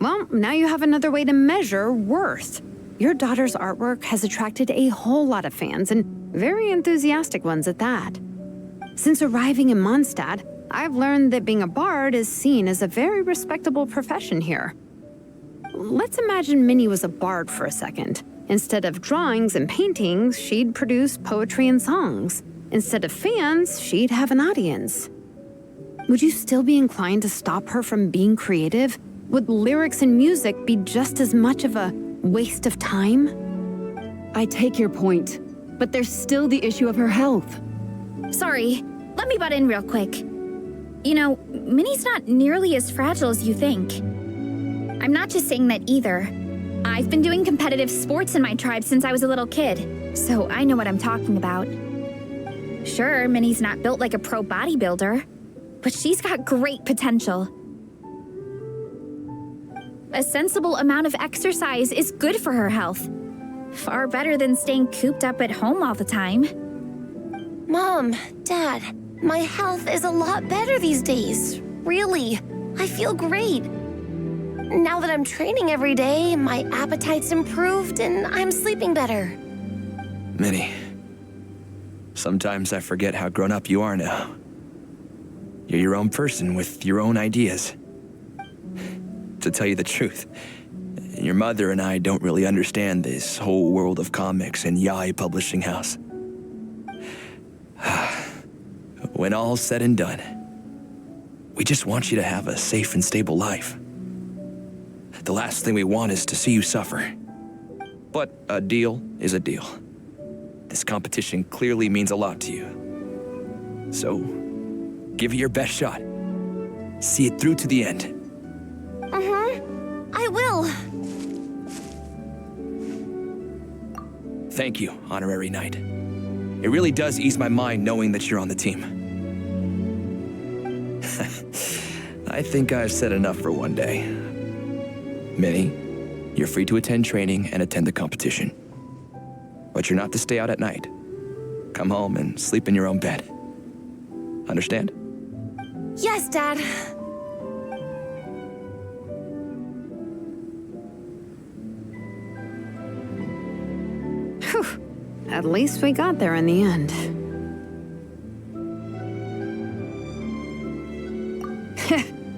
Well, now you have another way to measure worth. Your daughter's artwork has attracted a whole lot of fans, and very enthusiastic ones at that. Since arriving in Mondstadt, I've learned that being a bard is seen as a very respectable profession here. Let's imagine Minnie was a bard for a second. Instead of drawings and paintings, she'd produce poetry and songs. Instead of fans, she'd have an audience. Would you still be inclined to stop her from being creative? Would lyrics and music be just as much of a waste of time? I take your point, but there's still the issue of her health. Sorry, let me butt in real quick. You know, Minnie's not nearly as fragile as you think. I'm not just saying that either. I've been doing competitive sports in my tribe since I was a little kid, so I know what I'm talking about. Sure, Minnie's not built like a pro bodybuilder, but she's got great potential. A sensible amount of exercise is good for her health. Far better than staying cooped up at home all the time. Mom, Dad, my health is a lot better these days. Really, I feel great. Now that I'm training every day, my appetite's improved and I'm sleeping better. Minnie, sometimes I forget how grown up you are now. You're your own person with your own ideas. To tell you the truth, your mother and I don't really understand this whole world of comics and Yai Publishing House. When all's said and done, we just want you to have a safe and stable life. The last thing we want is to see you suffer. But a deal is a deal. This competition clearly means a lot to you. So, give it your best shot. See it through to the end. I will. Thank you, Honorary Knight. It really does ease my mind knowing that you're on the team. I think I've said enough for one day. Minnie, you're free to attend training and attend the competition. But you're not to stay out at night. Come home and sleep in your own bed. Understand? Yes, Dad. Whew. At least we got there in the end.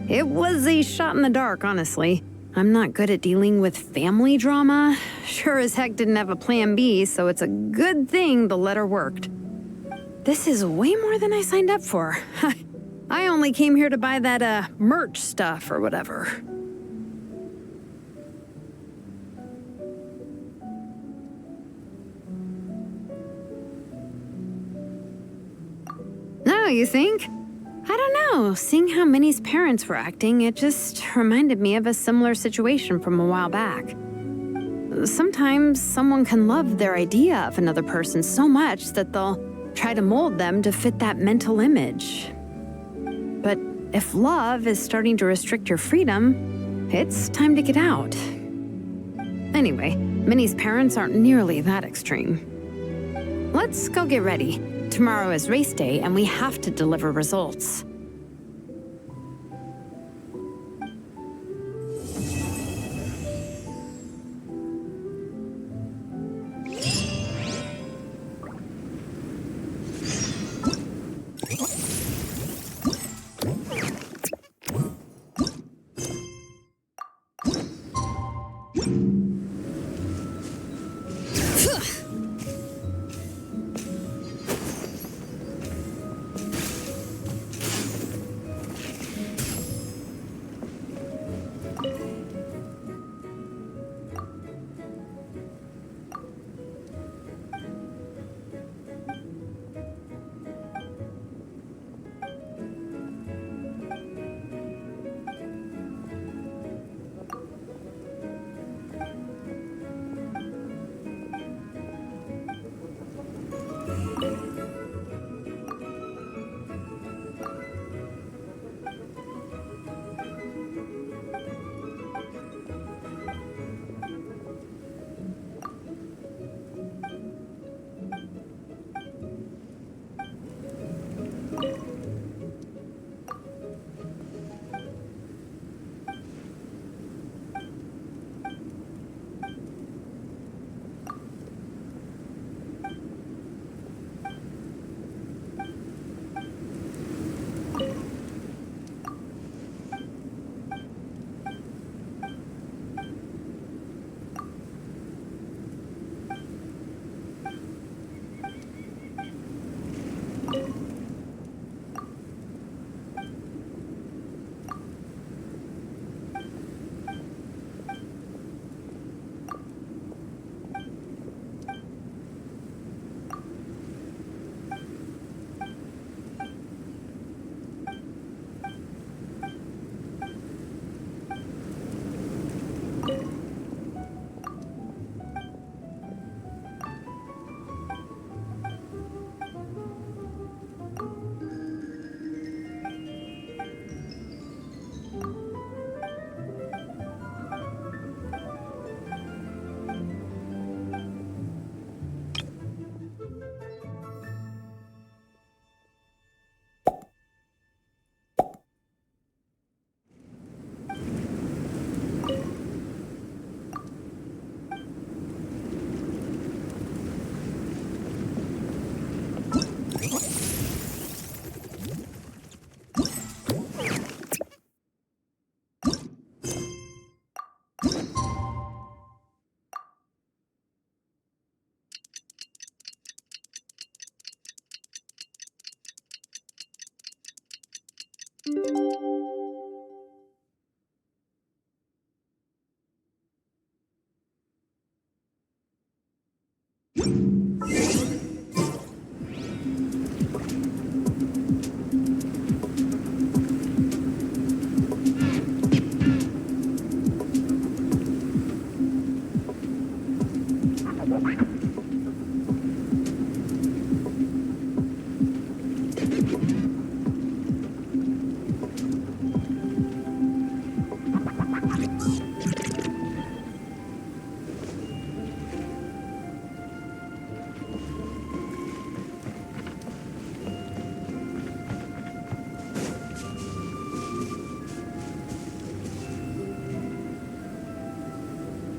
It was a shot in the dark, honestly. I'm not good at dealing with family drama. Sure as heck didn't have a plan B, so it's a good thing the letter worked. This is way more than I signed up for. I only came here to buy that, merch stuff or whatever. No, you think? I don't know. Seeing how Minnie's parents were acting, it just reminded me of a similar situation from a while back. Sometimes someone can love their idea of another person so much that they'll try to mold them to fit that mental image. But if love is starting to restrict your freedom, it's time to get out. Anyway, Minnie's parents aren't nearly that extreme. Let's go get ready. Tomorrow is race day, and we have to deliver results.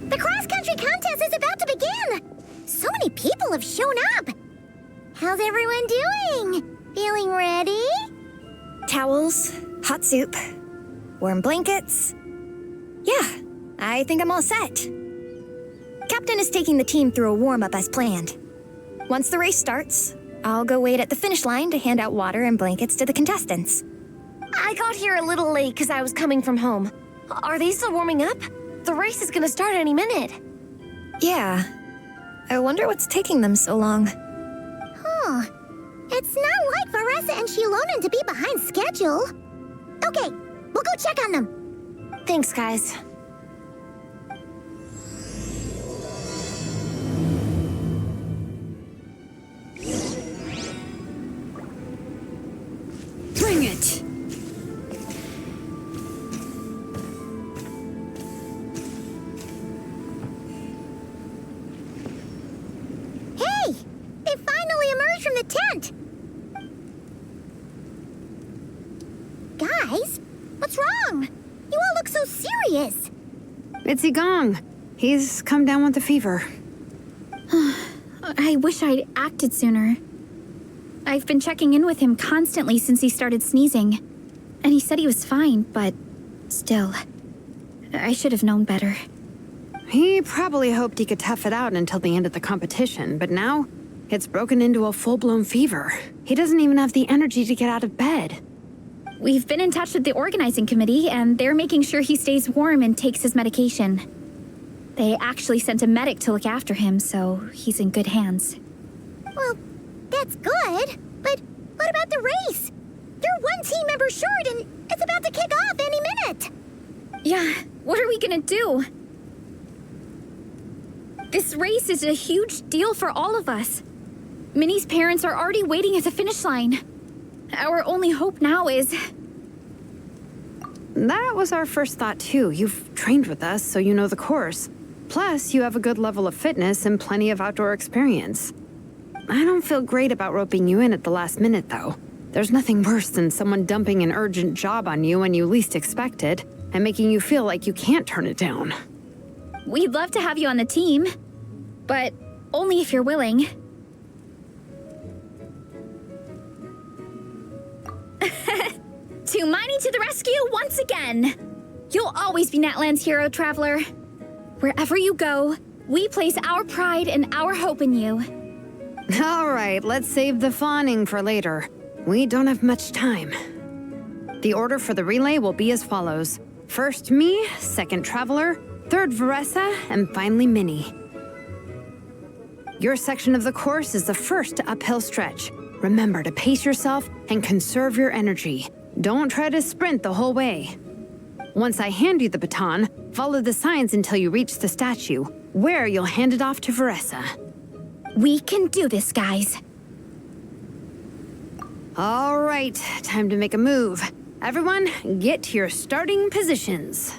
The cross-country contest is about to begin! So many people have shown up! How's everyone doing? Feeling ready? Towels, hot soup, warm blankets. Yeah, I think I'm all set. Captain is taking the team through a warm-up as planned. Once the race starts, I'll go wait at the finish line to hand out water and blankets to the contestants. I got here a little late because I was coming from home. Are they still warming up? The race is gonna start any minute. Yeah. I wonder what's taking them so long. Huh. It's not like Varessa and Shilonan to be behind schedule. Okay, we'll go check on them. Thanks, guys. Bring it! Hey! They finally emerged from the tent! Guys, what's wrong? You all look so serious. It's Igong. He's come down with the fever. I wish I'd acted sooner. I've been checking in with him constantly since he started sneezing. And he said he was fine, but still. I should have known better. He probably hoped he could tough it out until the end of the competition, but now it's broken into a full-blown fever. He doesn't even have the energy to get out of bed. We've been in touch with the organizing committee, and they're making sure he stays warm and takes his medication. They actually sent a medic to look after him, so he's in good hands. Well, that's good. But what about the race? You're one team member short, and it's about to kick off any minute. Yeah, what are we gonna do? This race is a huge deal for all of us. Minnie's parents are already waiting at the finish line. Our only hope now is... That was our first thought, too. You've trained with us, so you know the course. Plus, you have a good level of fitness and plenty of outdoor experience. I don't feel great about roping you in at the last minute, though. There's nothing worse than someone dumping an urgent job on you when you least expect it, and making you feel like you can't turn it down. We'd love to have you on the team, but only if you're willing. Tumani to the rescue once again! You'll always be Natlan's hero, Traveler. Wherever you go, we place our pride and our hope in you. All right, let's save the fawning for later. We don't have much time. The order for the relay will be as follows. First me, second Traveler, third Veressa, and finally Minnie. Your section of the course is the first uphill stretch. Remember to pace yourself and conserve your energy. Don't try to sprint the whole way. Once I hand you the baton, follow the signs until you reach the statue, where you'll hand it off to Veressa. We can do this, guys. All right, time to make a move. Everyone, get to your starting positions.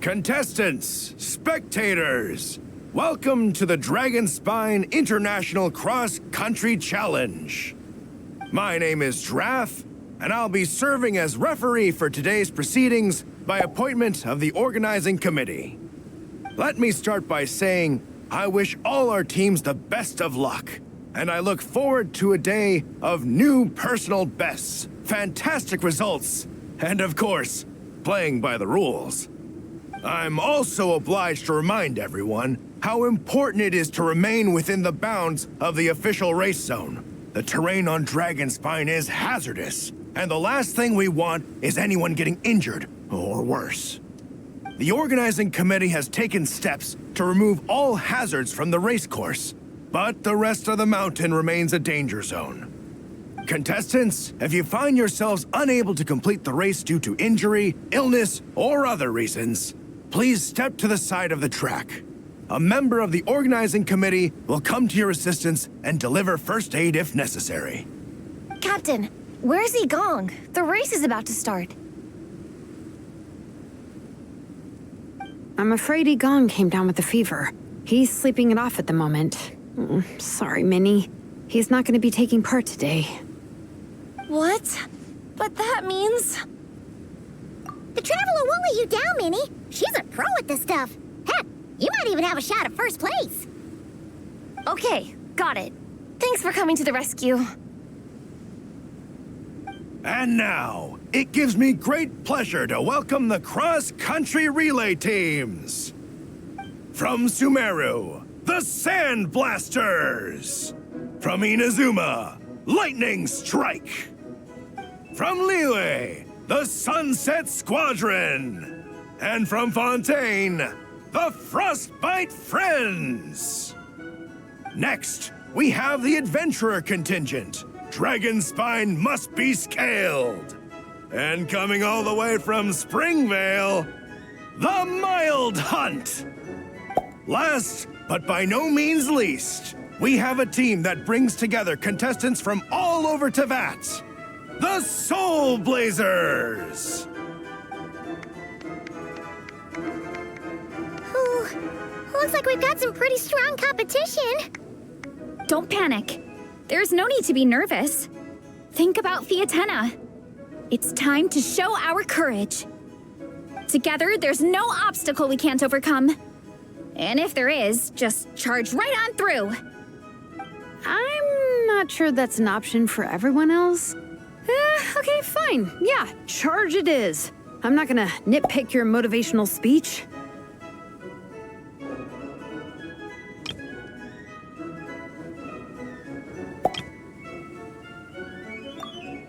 Contestants, spectators, welcome to the Dragonspine International Cross Country Challenge. My name is Draff, and I'll be serving as referee for today's proceedings by appointment of the organizing committee. Let me start by saying I wish all our teams the best of luck, and I look forward to a day of new personal bests, fantastic results, and of course, playing by the rules. I'm also obliged to remind everyone how important it is to remain within the bounds of the official race zone. The terrain on Dragonspine is hazardous, and the last thing we want is anyone getting injured, or worse. The organizing committee has taken steps to remove all hazards from the race course, but the rest of the mountain remains a danger zone. Contestants, if you find yourselves unable to complete the race due to injury, illness, or other reasons, please step to the side of the track. A member of the organizing committee will come to your assistance and deliver first aid if necessary. Captain, where's Gong? The race is about to start. I'm afraid Gong came down with a fever. He's sleeping it off at the moment. Sorry, Minnie. He's not going to be taking part today. What? But that means... The Traveler won't let you down, Minnie. She's a pro at this stuff. Heck, you might even have a shot at first place. Okay, got it. Thanks for coming to the rescue. And now, it gives me great pleasure to welcome the cross-country relay teams. From Sumeru, the Sand Blasters. From Inazuma, Lightning Strike. From Liyue, the Sunset Squadron. And from Fontaine, the Frostbite Friends. Next, we have the Adventurer contingent. Dragonspine must be scaled. And coming all the way from Springvale, the Mild Hunt. Last, but by no means least, we have a team that brings together contestants from all over Teyvat. The Soulblazers! Ooh, looks like we've got some pretty strong competition. Don't panic. There's no need to be nervous. Think about Fiatenna. It's time to show our courage. Together, there's no obstacle we can't overcome. And if there is, just charge right on through. I'm not sure that's an option for everyone else. Okay, fine. Yeah, charge it is. I'm not gonna nitpick your motivational speech.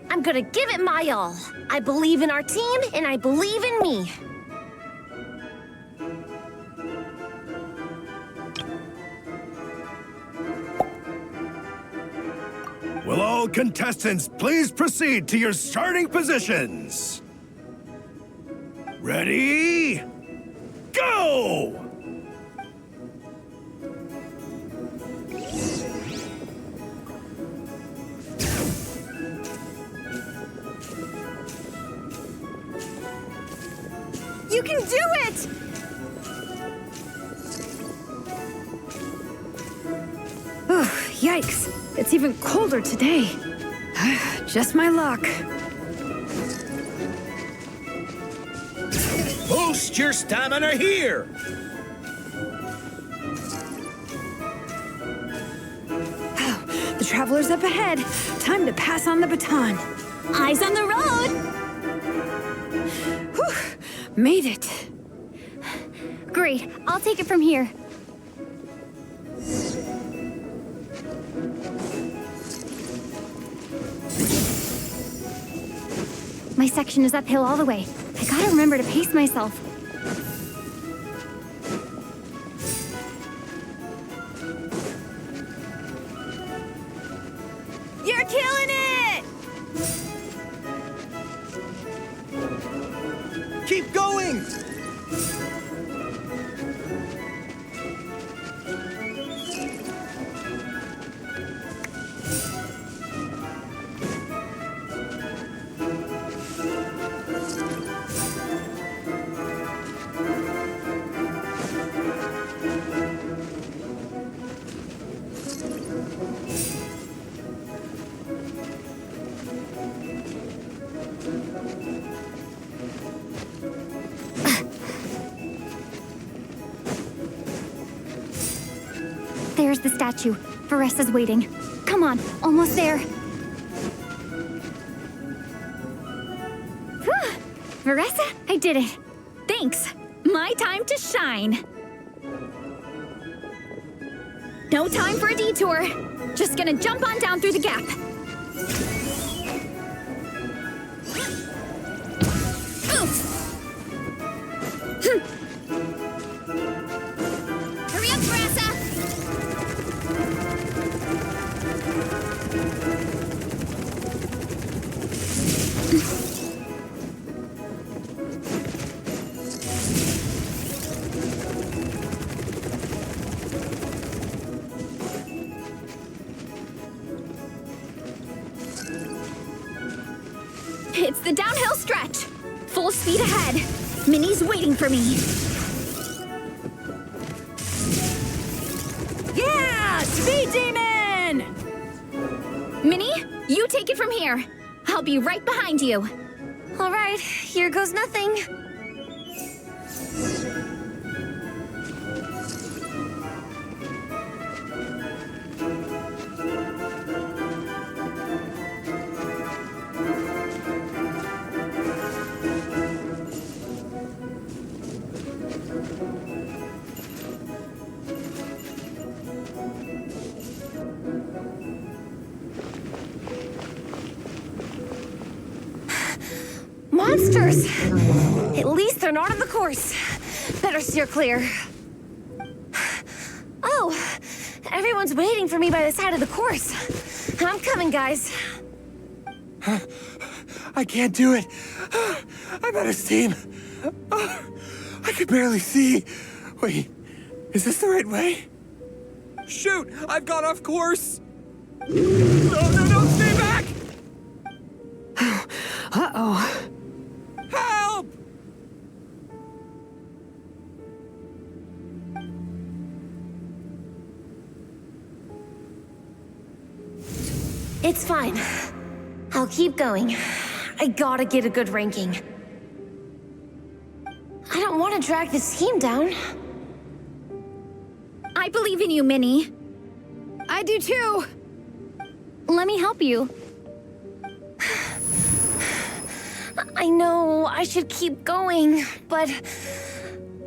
I'm gonna give it my all. I believe in our team, and I believe in me. Will all contestants please proceed to your starting positions? Ready? Go! You can do it! Yikes. It's even colder today. Just my luck. Boost your stamina here! The Traveler's up ahead. Time to pass on the baton. Eyes on the road! Whew. Made it. Great, I'll take it from here. My section is uphill all the way. I gotta remember to pace myself. You're killing it! Keep going! There's the statue. Varessa's waiting. Come on, almost there. Whew. Varessa, I did it. Thanks. My time to shine. No time for a detour. Just gonna jump on down through the gap. Hurry up, Varessa! speed ahead. Minnie's waiting for me. Yeah! Speed Demon! Minnie, you take it from here. I'll be right behind you. All right, here goes nothing. Monsters! At least they're not on the course. Better steer clear. Oh, everyone's waiting for me by the side of the course. I'm coming, guys. I can't do it. I'm out of steam. I can barely see. Wait, is this the right way? Shoot! I've got off course! No, stay back! Uh-oh. Help! It's fine. I'll keep going. I gotta get a good ranking. I don't want to drag this team down. I believe in you, Minnie. I do too. Let me help you. I know I should keep going, but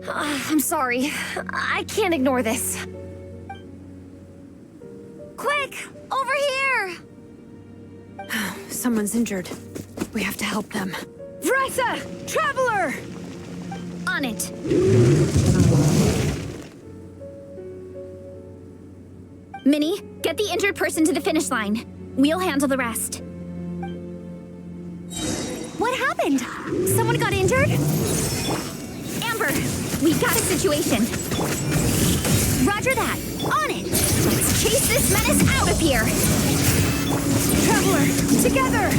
I'm sorry. I can't ignore this. Quick, over here! Someone's injured. We have to help them. Vressa! Traveler! On it. Minnie, get the injured person to the finish line. We'll handle the rest. What happened? Someone got injured? Amber, we got a situation. Roger that. On it. Let's chase this menace out of here. Traveler, together!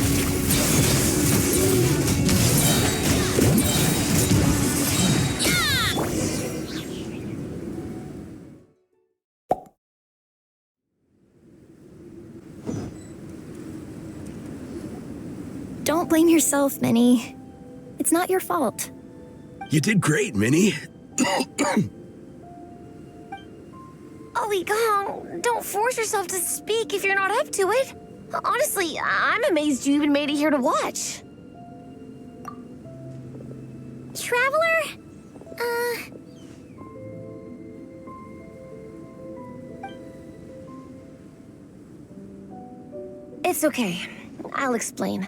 Don't blame yourself, Minnie. It's not your fault. You did great, Minnie. Ollie Gong, don't force yourself to speak if you're not up to it. Honestly, I'm amazed you even made it here to watch. Traveler? It's okay. I'll explain.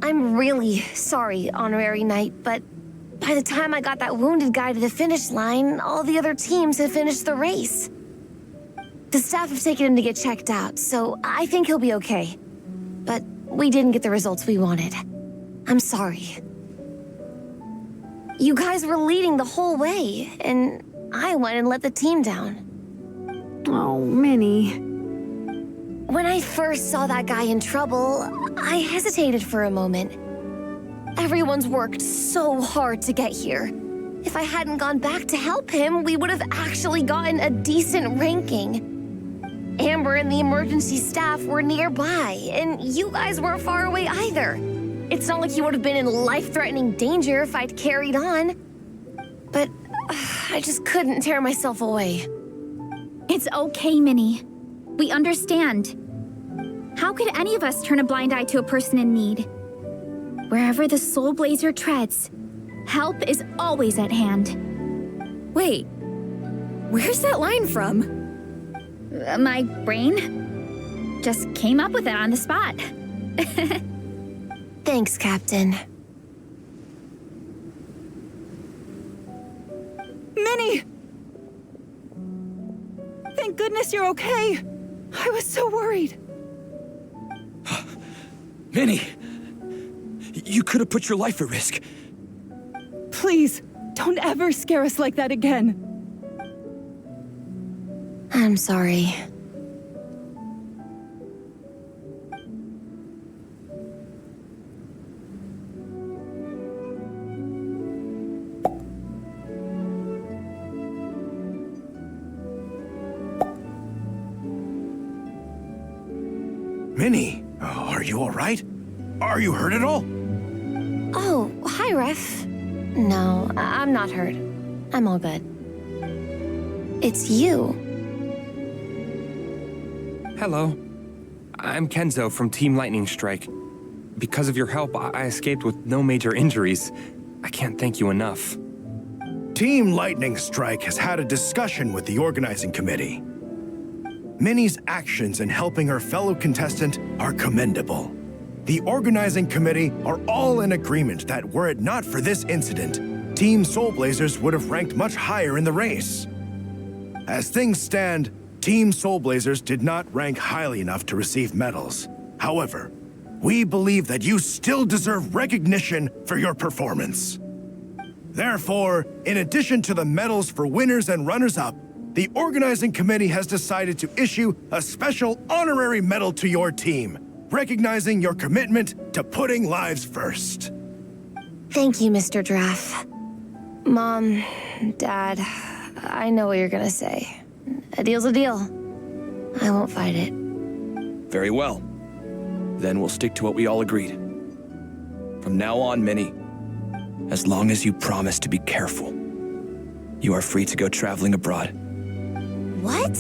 I'm really sorry, Honorary Knight, but by the time I got that wounded guy to the finish line, all the other teams had finished the race. The staff have taken him to get checked out, so I think he'll be okay. But we didn't get the results we wanted. I'm sorry. You guys were leading the whole way, and I went and let the team down. Oh, Minnie. When I first saw that guy in trouble, I hesitated for a moment. Everyone's worked so hard to get here. If I hadn't gone back to help him, we would have actually gotten a decent ranking. Amber and the emergency staff were nearby, and you guys weren't far away either. It's not like you would have been in life-threatening danger if I'd carried on. But I just couldn't tear myself away. It's okay, Minnie. We understand. How could any of us turn a blind eye to a person in need? Wherever the Soulblazer treads, help is always at hand. Wait, where's that line from? My brain just came up with it on the spot. Thanks, Captain. Minnie! Thank goodness you're okay. I was so worried. Minnie! You could have put your life at risk. Please, don't ever scare us like that again. I'm sorry. Minnie, are you all right? Are you hurt at all? Oh, hi, Ref. No, I'm not hurt. I'm all good. It's you. Hello. I'm Kenzo from Team Lightning Strike. Because of your help, I escaped with no major injuries. I can't thank you enough. Team Lightning Strike has had a discussion with the organizing committee. Minnie's actions in helping her fellow contestant are commendable. The organizing committee are all in agreement that were it not for this incident, Team Soulblazers would have ranked much higher in the race. As things stand, Team Soulblazers did not rank highly enough to receive medals. However, we believe that you still deserve recognition for your performance. Therefore, in addition to the medals for winners and runners-up, the organizing committee has decided to issue a special honorary medal to your team, recognizing your commitment to putting lives first. Thank you, Mr. Draff. Mom, Dad, I know what you're gonna say. A deal's a deal. I won't fight it. Very well. Then we'll stick to what we all agreed. From now on, Minnie, as long as you promise to be careful, you are free to go traveling abroad. What?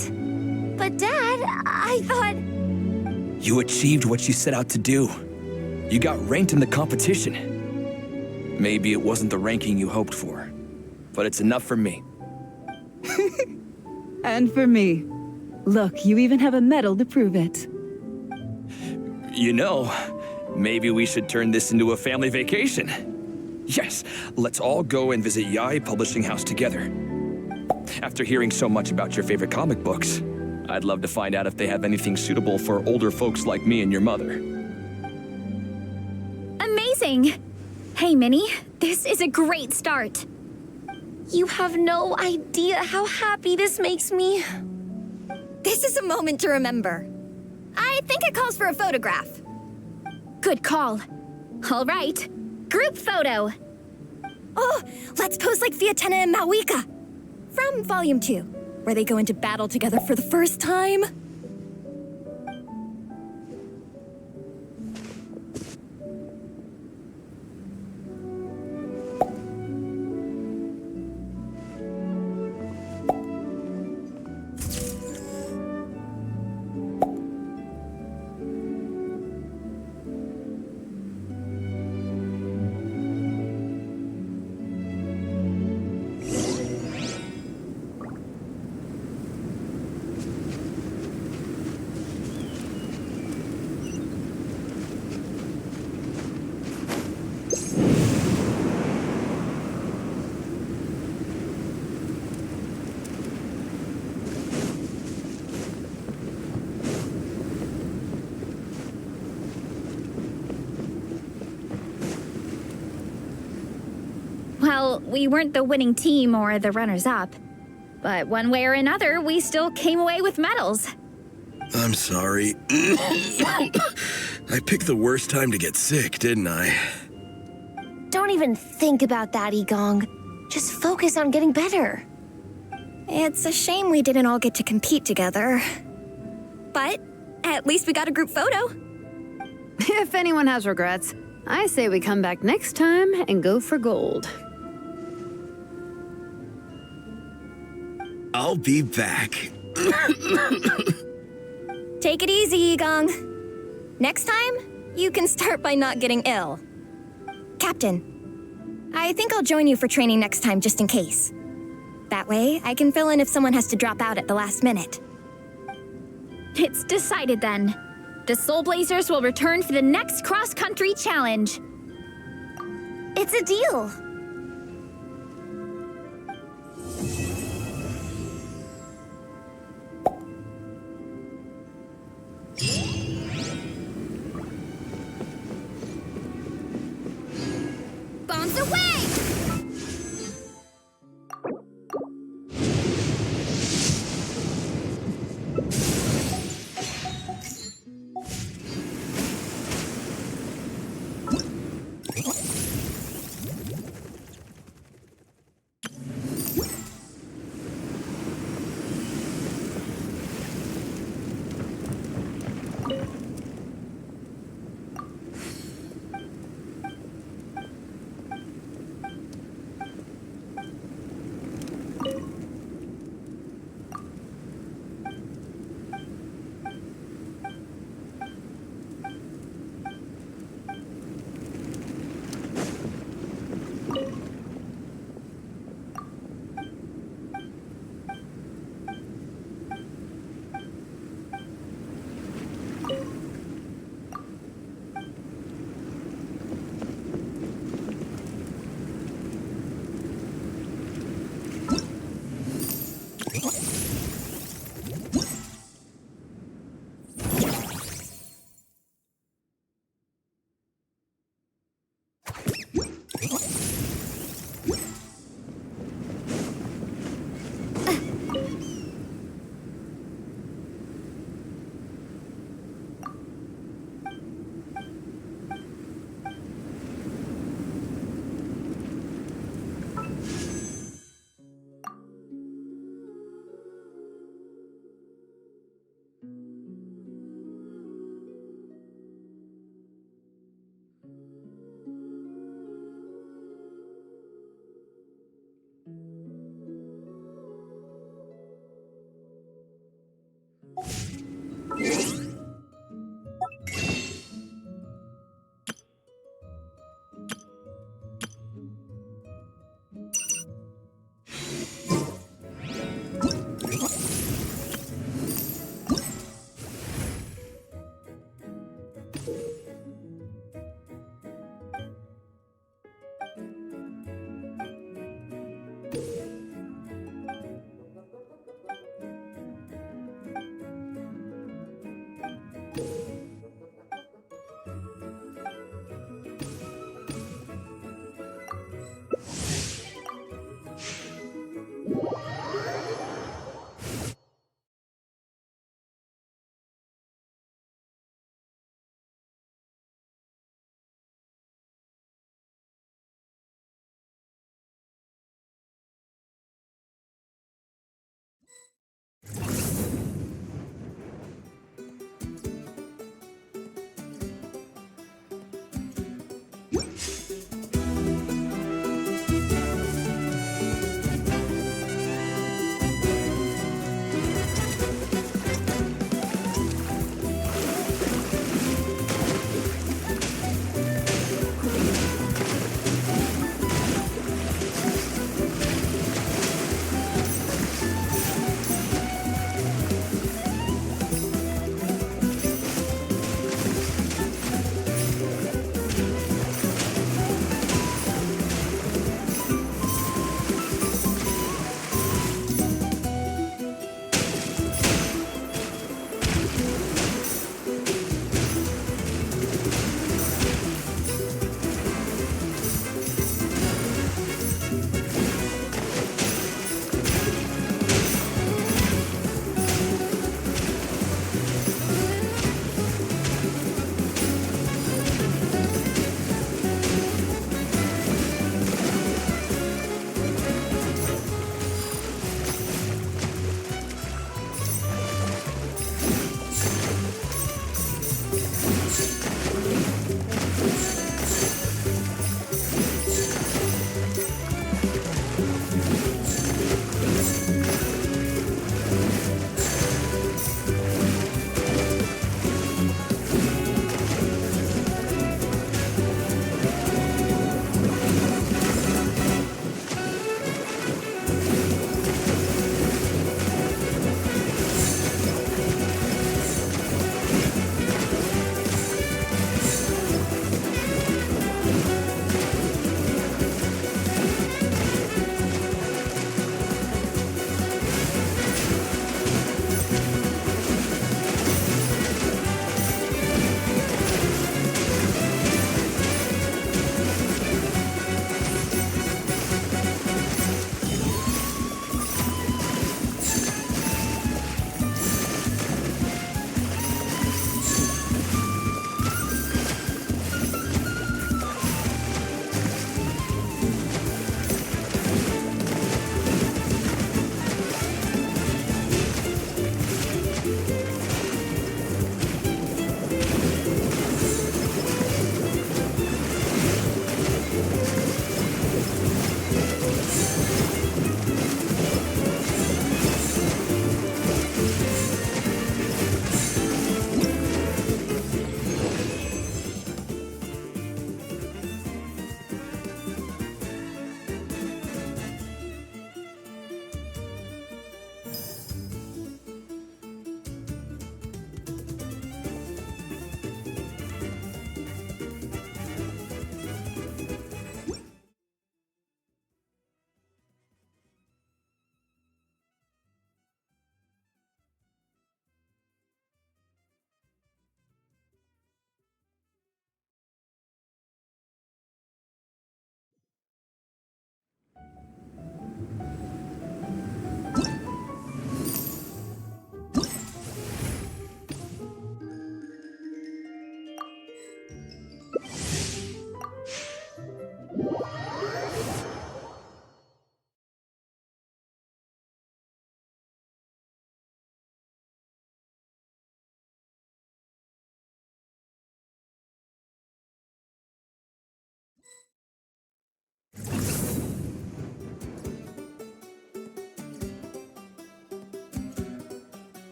But Dad, I thought... You achieved what you set out to do. You got ranked in the competition. Maybe it wasn't the ranking you hoped for, but it's enough for me. And for me. Look, you even have a medal to prove it. You know, maybe we should turn this into a family vacation. Yes, let's all go and visit Yai Publishing House together. After hearing so much about your favorite comic books, I'd love to find out if they have anything suitable for older folks like me and your mother. Amazing! Hey, Minnie, this is a great start. You have no idea how happy this makes me. This is a moment to remember. I think it calls for a photograph. Good call. All right, group photo. Oh, let's pose like Fiatena and Mawika. From Volume 2, where they go into battle together for the first time. Well, we weren't the winning team or the runners-up. But one way or another, we still came away with medals. I'm sorry. I picked the worst time to get sick, didn't I? Don't even think about that, Igong. Just focus on getting better. It's a shame we didn't all get to compete together. But at least we got a group photo. If anyone has regrets, I say we come back next time and go for gold. I'll be back. Take it easy, Igong. Next time, you can start by not getting ill. Captain, I think I'll join you for training next time just in case. That way, I can fill in if someone has to drop out at the last minute. It's decided then. The Soulblazers will return for the next cross-country challenge. It's a deal. Bombs away!